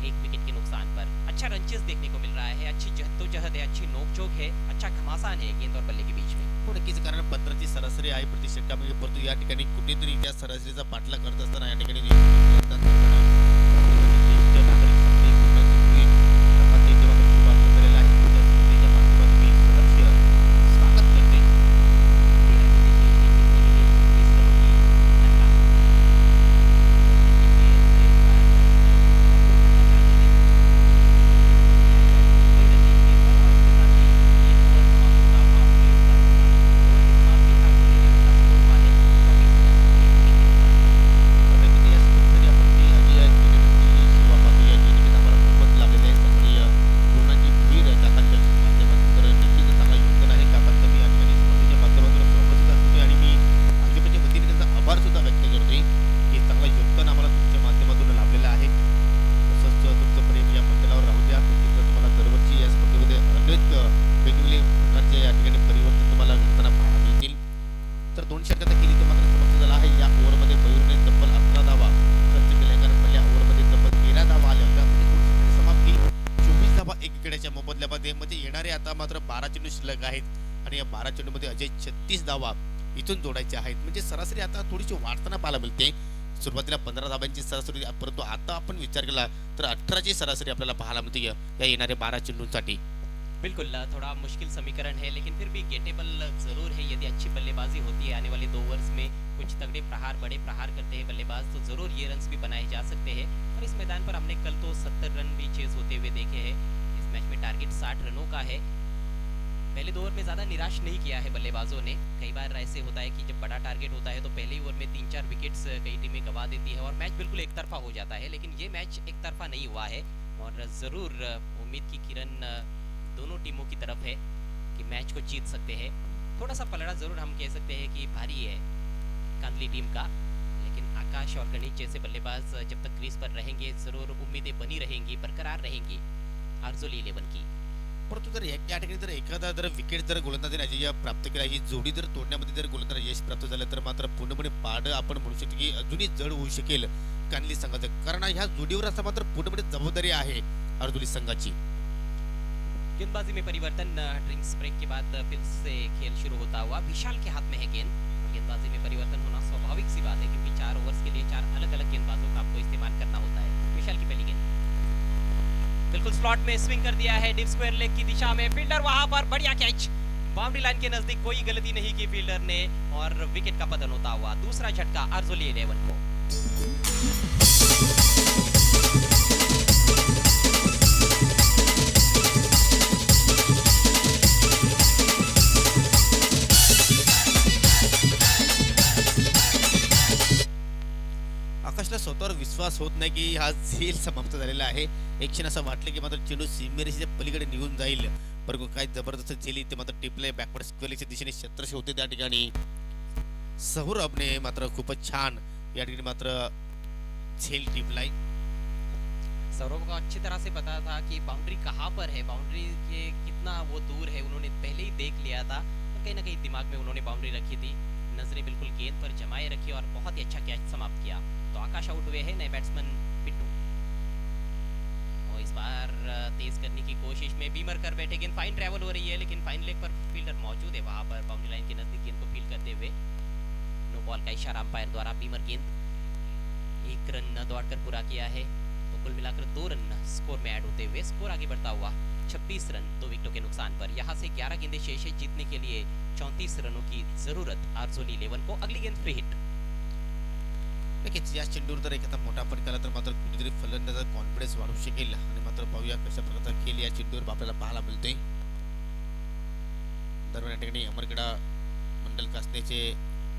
1 विकेट के नुकसान पर. अच्छा रंचेस देखने को मिल रहा है, अच्छी जहदोजहद है, अच्छी नोकझोंक है, अच्छा घमासान है गेंद और बल्ले के बीच में. नक्कीच कारण 15ची सरासरी आहे प्रति षटकामध्ये, परंतु या ठिकाणी कुठेतरी त्या सरासरीचा पाठलाग करत असताना या ठिकाणी मध्ये येणारे आता मात्र 12 चेंडू शिल्लक आहेत आणि या 12 चेंडूमध्ये अजय 36 धावा इथून जोडायचे आहेत. म्हणजे सरासरी आता थोडीशी वाढताना पाहायला मिळते. सुरुवातीला 15 धावांची सरासरी, परंतु आता आपण विचार केला तर 18 ची सरासरी आपल्याला पाहायला मिळते या येणाऱ्या 12 चेंडूंसाठी. बिल्कुल थोड़ा मुश्किल समीकरण है, लेकिन फिर भी गेटेबल जरूर है. यदि अच्छी बल्लेबाजी होती है आने वाले 2 ओवर्स में, कुछ तगड़े प्रहार, बड़े प्रहार करते हैं बल्लेबाज, तो जरूर ये रन्स भी बनाए जा सकते हैं. और इस मैदान पर हमने कल तो 70 रन भी चेज होते हुए देखे हैं. इस मैच में टारगेट 60 रनों का है. पहले 2 ओवर में ज़्यादा निराश नहीं किया है बल्लेबाजों ने. कई बार ऐसे होता है कि जब बड़ा टारगेट होता है तो पहले ही ओवर में 3-4 विकेट्स कई टीमें गंवा देती है और मैच बिल्कुल एक तरफा हो जाता है. लेकिन ये मैच एक तरफा नहीं हुआ है और ज़रूर उम्मीद की किरण दोनों टीमों की तरफ है कि मैच को जीत सकते हैं. थोड़ा सा पलड़ा ज़रूर हम कह सकते हैं कि भारी है कांदली टीम का, लेकिन आकाश और गणेश जैसे बल्लेबाज जब तक क्रीज पर रहेंगे जरूर उम्मीदें बनी रहेंगी, बरकरार रहेंगी अर्जुली 11 की. परंतु जर या ठिकाणी जर एखादा जर विकेट जर गोलंदाजाने अजय प्राप्त केला, ही जोडी जर तोडण्यामध्ये जर गोलंदाज यश प्राप्त झालं तर मात्र पूर्णपणे पाड आपण म्हणू शकतो की अजूनही जड होऊ शकेल कांदली संघाचं. कारण ह्या जोडीवर असं मात्र पूर्णपणे जबाबदारी आहे अर्जुली संघाची. गेंदबाजी में परिवर्तन, ड्रिंक्स ब्रेक के बाद फिर से खेल शुरू होता हुआ विशाल के हाथ में है गेंद। गेंदबाजी में परिवर्तन होना स्वाभाविक सी बात है क्योंकि 4 ओवर्स के लिए 4 अलग अलग गेंदबाजों का आपको इस्तेमाल करना होता है। विशाल की पहली गेंद बिल्कुल स्लॉट में स्विंग कर दिया है डीप स्क्वायर लेग की दिशा में, फील्डर वहां पर बढ़िया कैच, बाउंड्री लाइन के नजदीक कोई गलती नहीं की फील्डर ने और विकेट का पतन होता हुआ दूसरा झटका आर्जोली 11 को। आकाशला स्वतःवर विश्वास होत नाही की हा झेल समाप्त झालेला आहे. एक क्षण असं वाटलं की मात्र चेंडू सीमेरेषेच्या पलीकडे निघून जाईल, परंतु काय जबरदस्त झेल इथे मात्र टिपले बॅकवर्ड स्क्वेअरच्या दिशेने क्षेत्रशे होते त्या ठिकाणी. सौरभने मात्र खूपच छान या ठिकाणी मात्र झेल टिपलाई. सौरभ को अच्छी तरह से पता था कि बाउंड्री कहाँ पर है, बाउंड्री के कितना वो दूर है, उन्होंने पहले ही देख लिया था और कहीं ना कहीं दिमाग में उन्होंने बाउंड्री रखी थी, नजरें बिल्कुल गेंद पर जमाए रखी और बहुत ही अच्छा कैच समाप्त किया. तो आकाश आउट हुए हैं, नए बैट्समैन पिट्टू और इस बार तेज करने की कोशिश में बीमर कर बैठे, गेंद फाइन ट्रैवल हो रही है लेकिन फाइन लेग पर फील्डर मौजूद है, वहां पर बाउंड्री लाइन के नजदीक गेंद को फील्ड करते हुए नो बॉल का इशारा अंपायर द्वारा. बीमर गेंद 1 रन दौड़कर पूरा किया है, तो कुल मिलाकर 2 रन स्कोर में ऐड होते हुए स्कोर आगे बढ़ता हुआ 26 रन 2 विकेटों के नुकसान पर. यहाँ से 11 गेंदें शेष है, जीतने के लिए 34 रनों की जरूरत आर्जोली 11 को. अगली गेंद फ्री हिट. नक्कीच या चेंडूवर जर एखादा मोठा फटका आला तर मात्र कुठेतरी फलंदाजाचा कॉन्फिडन्स वाढू शकेल आणि मात्र पाहूया कशा प्रकारचा खेळ या चेंडूवर आपल्याला पाहायला मिळतोय. दरम्यान या ठिकाणी अमरगडा मंडल कासनेचे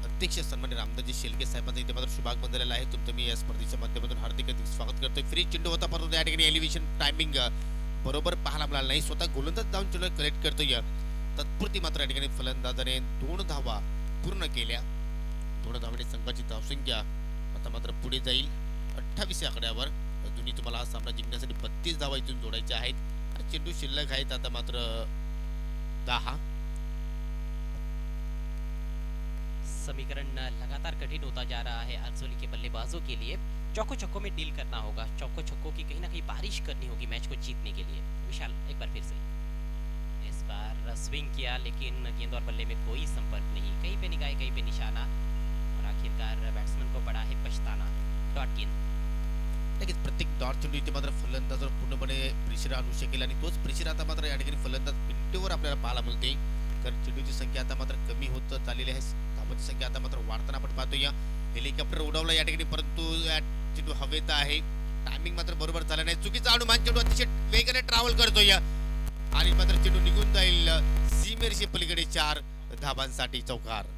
अध्यक्ष सन्मान्य रामदासजी शेलके साहेबांचा इथे मात्र शुभागमन झालेला आहे. तुमचं मी या स्पर्धेच्या माध्यमातून हार्दिक स्वागत करतोय. फ्री चेंडू होता परंतु या ठिकाणी एलिव्हेशन टायमिंग बरोबर पाहायला मिळाला नाही. स्वतः गोलंदाज जाऊन चेंडू कलेक्ट करतोय. तत्पुरती मात्र या ठिकाणी फलंदाजाने 2 धावा पूर्ण केल्या. 2 धावांनी संघाची धावसंख्या आता मात्र पुढे जाईल 28 या आकड्यावर. अजूनही तुम्हाला हा सामना जिंकण्यासाठी 32 धावा इथून जोडायच्या आहेत आणि चेंडू शिल्लक आहेत आता मात्र 10. समीकरण लगातार कठिन होता जा रहा है आर्जोली के बल्लेबाजों के लिए. चौको छक्कों में डील करना होगा, चौको छक्कों की कहीं ना कहीं बारिश करनी होगी मैच को जीतने के लिए. विशाल एक बार फिर से इस बार स्विंग किया लेकिन गेंद और बल्ले में कोई संपर्क नहीं, कहीं पे निगाह कहीं पे निशाना और आखिरकार बैट्समैन को पड़ा है पछताना. डॉट गेंद. नक्कीच प्रत्येक डॉट चेंडू इथे मात्र फलंदाजावर पूर्णपणे प्रेशर आणू शकेल आणि तोच प्रेशर आता मात्र या ठिकाणी फलंदाज पिंटूवर आपल्याला पाहायला मिळते, कारण चेंडूची संख्या आता मात्र कमी होत चाललेली आहे. धावांची संख्या आता मात्र वाढताना आपण पाहतो. या हेलिकॉप्टर उडवला या ठिकाणी परंतु या चेंडू हवेत आहे, टायमिंग मात्र बरोबर झालं नाही. चुकीचा अनुमान, चेंडू अतिशय वेगाने ट्रॅव्हल करतोय आणि मात्र चेंडू निघून जाईल सीमेरशी पलीकडे 4 धावांसाठी चौकार.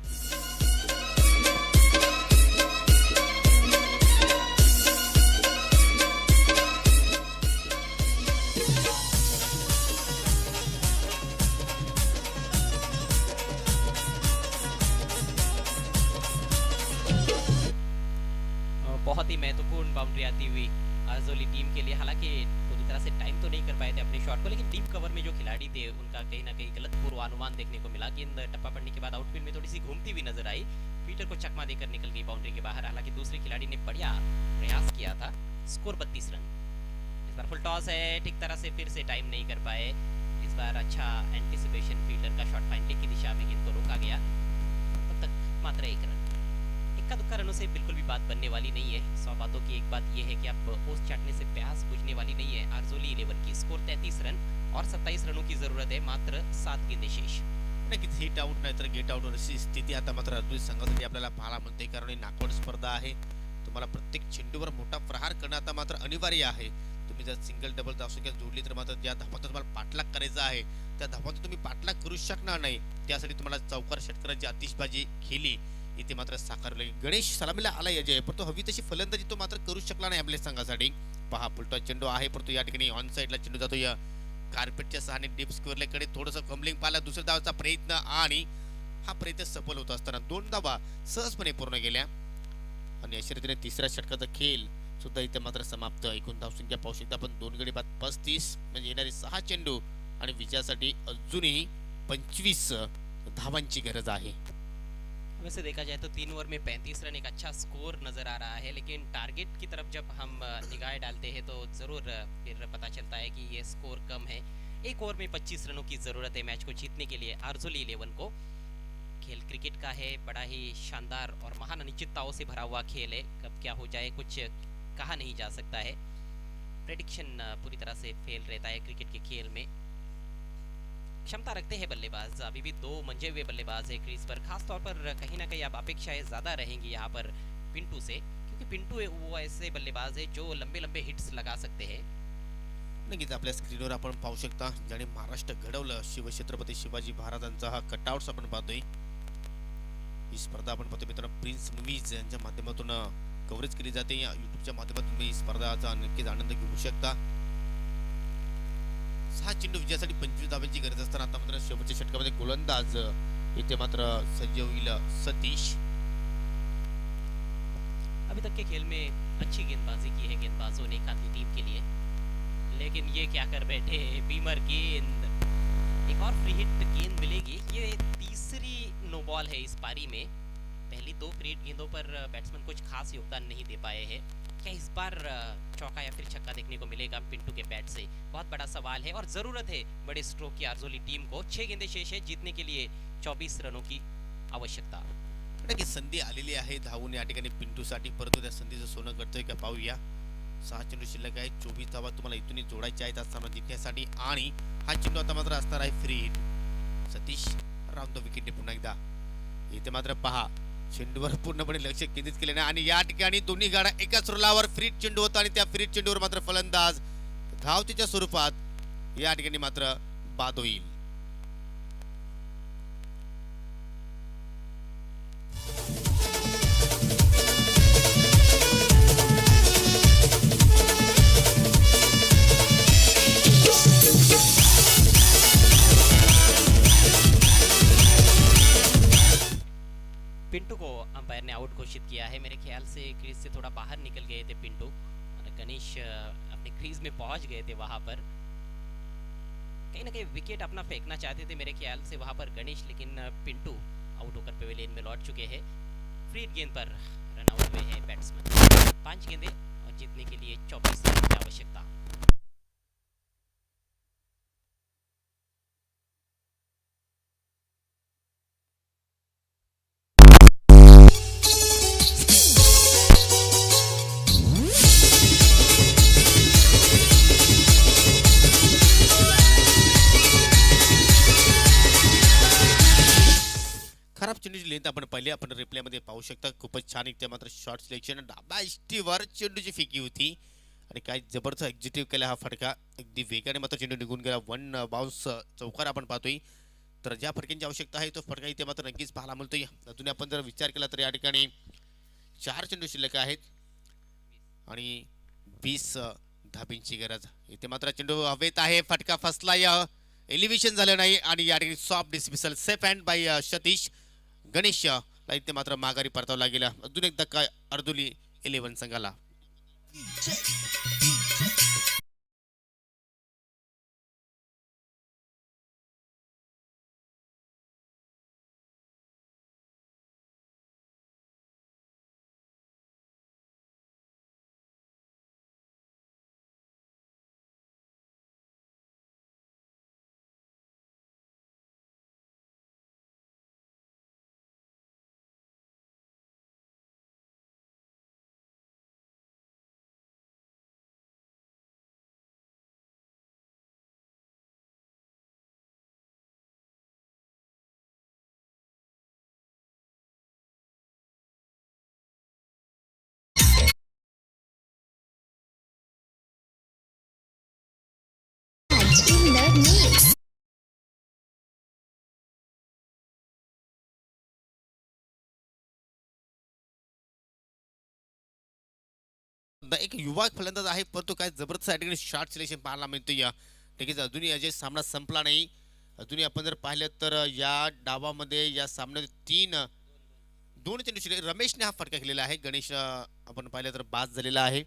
बहुत ही महत्वपूर्ण बाउंड्री आती हुई आर्जोली टीम के लिए. हालांकि पूरी तरह से टाइम तो नहीं कर पाए थे अपने शॉट को, लेकिन डीप कवर में जो खिलाड़ी थे उनका कहीं ना कहीं गलत पूर्वानुमान देखने को मिला. गेंद टप्पा पड़ने के बाद आउटफील्ड में थोड़ी सी घूमती हुई नजर आई, फील्डर को चकमा देकर निकल गई बाउंड्री के बाहर. हालांकि दूसरे खिलाड़ी ने बढ़िया प्रयास किया था. Score 32 run. इस बार फुल टॉस है, ठीक तरह से फिर से टाइम नहीं कर पाए. इस बार अच्छा एंटिसिपेशन, फील्डर का शॉट फाइनलिंग की दिशा में गेंद को रोका गया. तब तक मात्र 1 रन. इक्का दुक्का रनों से बिल्कुल भी बात बनने वाली नहीं है. 100 बातों की एक बात यह है कि अब ओस चाटने से प्यास बुझने वाली नहीं है आर्जोली 11 की. स्कोर 33 रन और 27 रनों की जरूरत है, मात्र 7 गेंदें शेष. नक्कीच हिट आउट नाहीतर गेट आउट अशी स्थिती आता मात्र आर्जोली संघासाठी आपल्याला पाहायला मिळते, कारण ही नाकआउट स्पर्धा आहे. तुम्हाला प्रत्येक चेंडूवर मोठा प्रहार करणं आता मात्र अनिवार्य आहे. तुम्ही जर सिंगल डबल धावसंख्या जोडली तर मात्र ज्या धावांचा तुम्हाला पाठलाग करायचा आहे त्या धावांचा तुम्ही पाठलाग करू शकणार नाही. त्यासाठी तुम्हाला चौकार षटकाराची आतिषबाजी खेळली इथे मात्र साकारले. गणेश सलामीला आला अजय, परंतु हवी तशी फलंदाजी तो मात्र करू शकला नाही आपल्या संघासाठी. पहा पुलटा चेंडू आहे परंतु या ठिकाणी ऑन साइडला चेंडू जातो या कार्पेटच्या सहाने डीप स्क्वेअरकडे. थोडंसं कमलिंग पाहिला, दुसऱ्या धावाचा प्रयत्न आणि हा प्रयत्न सफल होत असताना 2 धावा सहजपणे पूर्ण केल्या आणि अशा रीतीने तिसऱ्या षटकाचा खेळ सुद्धा इथे मात्र समाप्त. एकूण धावसंख्या पाहू शकता आपण 2 गडी बाद 35 म्हणजे येणारे 6 चेंडू आणि विजयासाठी अजूनही 25 धावांची गरज आहे. वैसे देखा जाए तो 3 ओवर में 35 रन एक अच्छा स्कोर नजर आ रहा है, लेकिन टारगेट की तरफ जब हम निगाहें डालते हैं तो ज़रूर फिर पता चलता है कि ये स्कोर कम है. एक ओवर में 25 रनों की जरूरत है मैच को जीतने के लिए आरजोली 11 को। खेल क्रिकेट का है, बड़ा ही शानदार और महान अनिश्चितताओं से भरा हुआ खेल है। कब क्या हो जाए कुछ कहा नहीं जा सकता है। प्रेडिक्शन पूरी तरह से फेल रहता है क्रिकेट के खेल में। क्षमता रखते हैं बल्लेबाज, अभी भी 2 मंजे हुए बल्लेबाज है क्रीज पर। खास तौर पर कहीं ना कहीं अब अपेक्षाएं ज्यादा रहेंगी यहाँ पर पिंटू से, क्योंकि पिंटू वो ऐसे बल्लेबाज है जो लंबे लंबे हिट्स लगा सकते हैं। नक्कीच आपल्या स्क्रीनवर आपण पाहू शकता ज्याने महाराष्ट्र घडवलं शिवछत्रपती शिवाजी महाराजांचा हा कटआउट्स आपण पाहतोय। ही स्पर्धा आपण पाहतोय मित्रांनो प्रिन्स मूवीज यांच्या माध्यमातून कव्हरेज केली जाते। या युट्यूबच्या माध्यमातून तुम्ही स्पर्धाचा नक्कीच आनंद घेऊ शकता। 6 चेंडू विजयासाठी 25 धावांची गरज असताना आता मात्र शेवटच्या षटकामध्ये गोलंदाज इथे मात्र सज्ज होईल सतीश। अभी तक के खेल में अच्छी गेंदबाजी की है गेंदबाजों ने कांति टीम के लिए, लेकिन ये क्या कर बैठे बीमर गेंद। एक और फ्री हिट गेंद मिलेगी। ये तीसरी नो बॉल है इस पारी में। पहली 2 फ्री हिट गेंदों पर बैट्समैन कुछ खास योगदान नहीं दे पाए हैं। क्या इस बार चौका या फिर छक्का देखने को मिलेगा पिंटू के बैट से, बहुत बड़ा सवाल है। और जरूरत है बड़े स्ट्रोक की आरजोली टीम को। 6 गेंदे शेष है जीतने के लिए 24 रनों की आवश्यकता। नक्कीच संधी आलेली आहे धावून या ठिकाणी पिंटूसाठी, परंतु त्या संधीचं सोनं करतोय का पाहूया। 6 चेंडू शिल्लक आहे, 24 धावा तुम्हाला इथून जोडायच्या आहेत सामना जिंकण्यासाठी आणि हा चेंडू आता मात्र असणार आहे free hit. Satish round the wicket पुन्हा एकदा इथे मात्र पहा चेंडूवर पूर्णपणे लक्ष केंद्रित केले नाही आणि या ठिकाणी दोन्ही गाड्या एकाच रुलावर फ्री चेंडू होता आणि त्या फ्री चेंडूवर मात्र फलंदाज धावतीच्या स्वरूपात या ठिकाणी मात्र बाद होईल। पिंटू को अंपायर ने आउट घोषित किया है। मेरे ख्याल से क्रीज से थोड़ा बाहर निकल गए थे पिंटू और गणेश अपने क्रीज में पहुंच गए थे वहां पर। कहीं ना कहीं विकेट अपना फेंकना चाहते थे मेरे ख्याल से वहां पर गणेश, लेकिन पिंटू आउट होकर पवेलियन में लौट चुके हैं। फ्री गेंद पर रन आउट हुए हैं बैट्समैन। 5 गेंदे और जीतने के लिए 24 रन की आवश्यकता। खराब चेंडूची लेंथ आपण पाहिली, आपण रिप्लेमध्ये पाहू शकता। खूपच छान इथे मात्र शॉर्ट सिलेक्शन, डाबा इष्टीवर चेंडूची फेकी होती आणि काय जबरदस्त एक्झिक्यूटिव्ह केला हा फटका। अगदी वेगाने मात्र चेंडू निघून गेला। 1 बाउन्स चौकार आपण पाहतोय। तर ज्या फटक्यांची आवश्यकता आहे तो फटका इथे मात्र नक्कीच पाहायला मिळतोय। अजून आपण जर विचार केला तर या ठिकाणी 4 चेंडू शिल्लक आहेत आणि 20 धाबींची गरज। इथे मात्र चेंडू हवेत आहे, फटका फसला, या एलिव्हेशन झालं नाही आणि या ठिकाणी soft dismissal safe hand by Satish. Ganesh ला इथे मात्र माघारी परतावला गेला। अजून एक धक्का आरजोली 11 संघाला। in the mix. एक युवा फलंदाज आहे, परंतु काय जबरदस्त या ठिकाणी शॉर्ट सिलेक्शन पाहायला मिळतं। या नक्कीच अजूनही अजय सामना संपला नाही। अजूनही आपण जर पाहिलं तर या डावामध्ये या सामन्यात 2 चेंडू शिल्लक। रमेशने हा फटका केलेला आहे, गणेश आपण पाहिलं तर बाद झालेला आहे।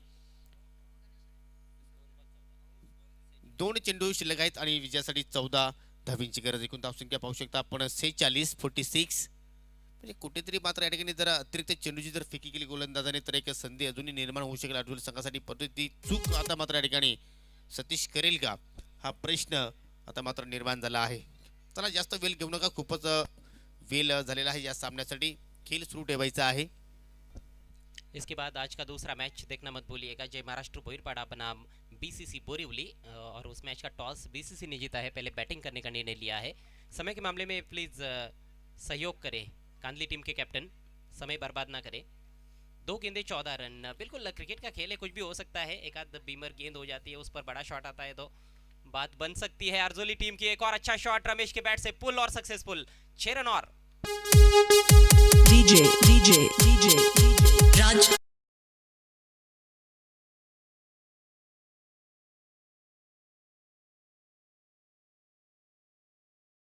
2 चेंडू शिल्लक आहेत आणि विजयासाठी 14 धावींची गरज। एकूण धावसंख्या पाहू शकता आपण 46 म्हणजे कुठेतरी मात्र या ठिकाणी जर अतिरिक्त चेंडूची जर फेकी केली गोलंदाजाने तर एक संधी अजूनही निर्माण होऊ शकेल आठवडी संघासाठी, परंतु ती चूक आता मात्र या ठिकाणी सतीश करेल का हा प्रश्न आता मात्र निर्माण झाला आहे. चला जास्त वेळ घेऊ नका, खूपच वेळ झालेला आहे या सामन्यासाठी. खेळ सुरू ठेवायचा आहे. इसके बाद आज का दूसरा मैच देखना मत भूलिएगा, जय महाराष्ट्र बोईरपाड़ा बनाम बीसीसी बोरीवली, और उस मैच का टॉस बीसीसी ने जीता है, पहले बैटिंग करने का निर्णय लिया है. समय के मामले में प्लीज़ सहयोग करें कांदली टीम के कैप्टन, समय बर्बाद ना करें. 2 गेंदे 14 रन. बिल्कुल क्रिकेट का खेल है, कुछ भी हो सकता है. एक आध बीमर गेंद हो जाती है, उस पर बड़ा शॉट आता है तो बात बन सकती है. अर्जुली टीम की एक और अच्छा शॉट रमेश के बैट से पुल और सक्सेसफुल. 6 रन और. DJ Raj.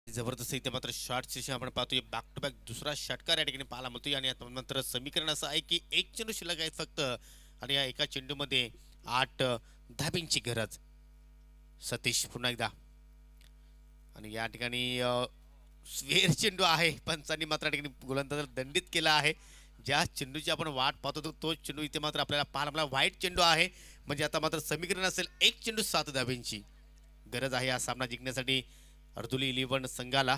जबरदस्त इथे मात्र शॉट सेशन आपण पाहतोय. बॅक टू बॅक दुसरा षटकार या ठिकाणी पाहायला मिळतोय. आणि आता मात्र समीकरण असं आहे की एक चेंडू शिल्लक आहेत फक्त, आणि या एका चेंडूमध्ये 8 धाब्यांची गरज. सतीश पुन्हा एकदा, आणि या ठिकाणी स्वेर चेंडू आहे. पंचांनी मात्र या ठिकाणी गोलंदाजाला दंडित केला आहे. ज्या चेंडूची आपण वाट पाहत होतो तोच चेंडू इथे मात्र आपल्याला पाहायला मिळाला. व्हाईट चेंडू आहे, म्हणजे आता मात्र समीकरण असेल एक चेंडू 7 धाब्यांची गरज आहे हा सामना जिंकण्यासाठी अर्दुली 11 संघाला.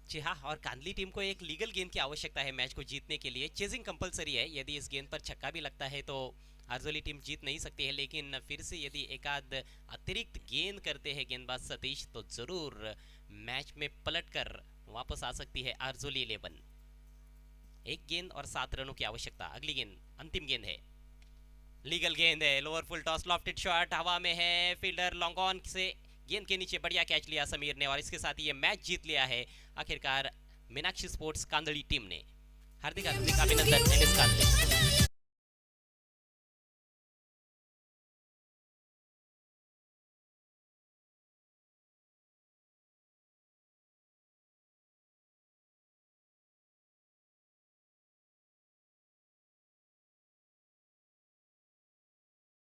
जी हाँ, और कांदली टीम को एक लीगल गेंद की आवश्यकता है मैच को जीतने के लिए. चेजिंग कंपलसरी है, यदि इस गेंद पर छक्का भी लगता है तो अर्जुली टीम जीत नहीं सकती है. लेकिन फिर से यदि एक आध अतिरिक्त गेंद करते हैं गेंदबाज सतीश तो जरूर मैच में पलटकर वापस आ सकती है अर्जुली 11. 1 गेंद और 7 रनों की आवश्यकता. अगली गेंद अंतिम गेंद है, लीगल गेंद है. Lower full toss, lofted shot हवा में है. फील्डर लॉन्ग ऑन से गेंद के नीचे बढ़िया कैच लिया समीर ने, और इसके साथ ही ये मैच जीत लिया है आखिरकार मीनाक्षी स्पोर्ट्स कांदड़ी टीम ने. हार्दिक हार्दिक अभिनंदन एनएस कांदड़ी.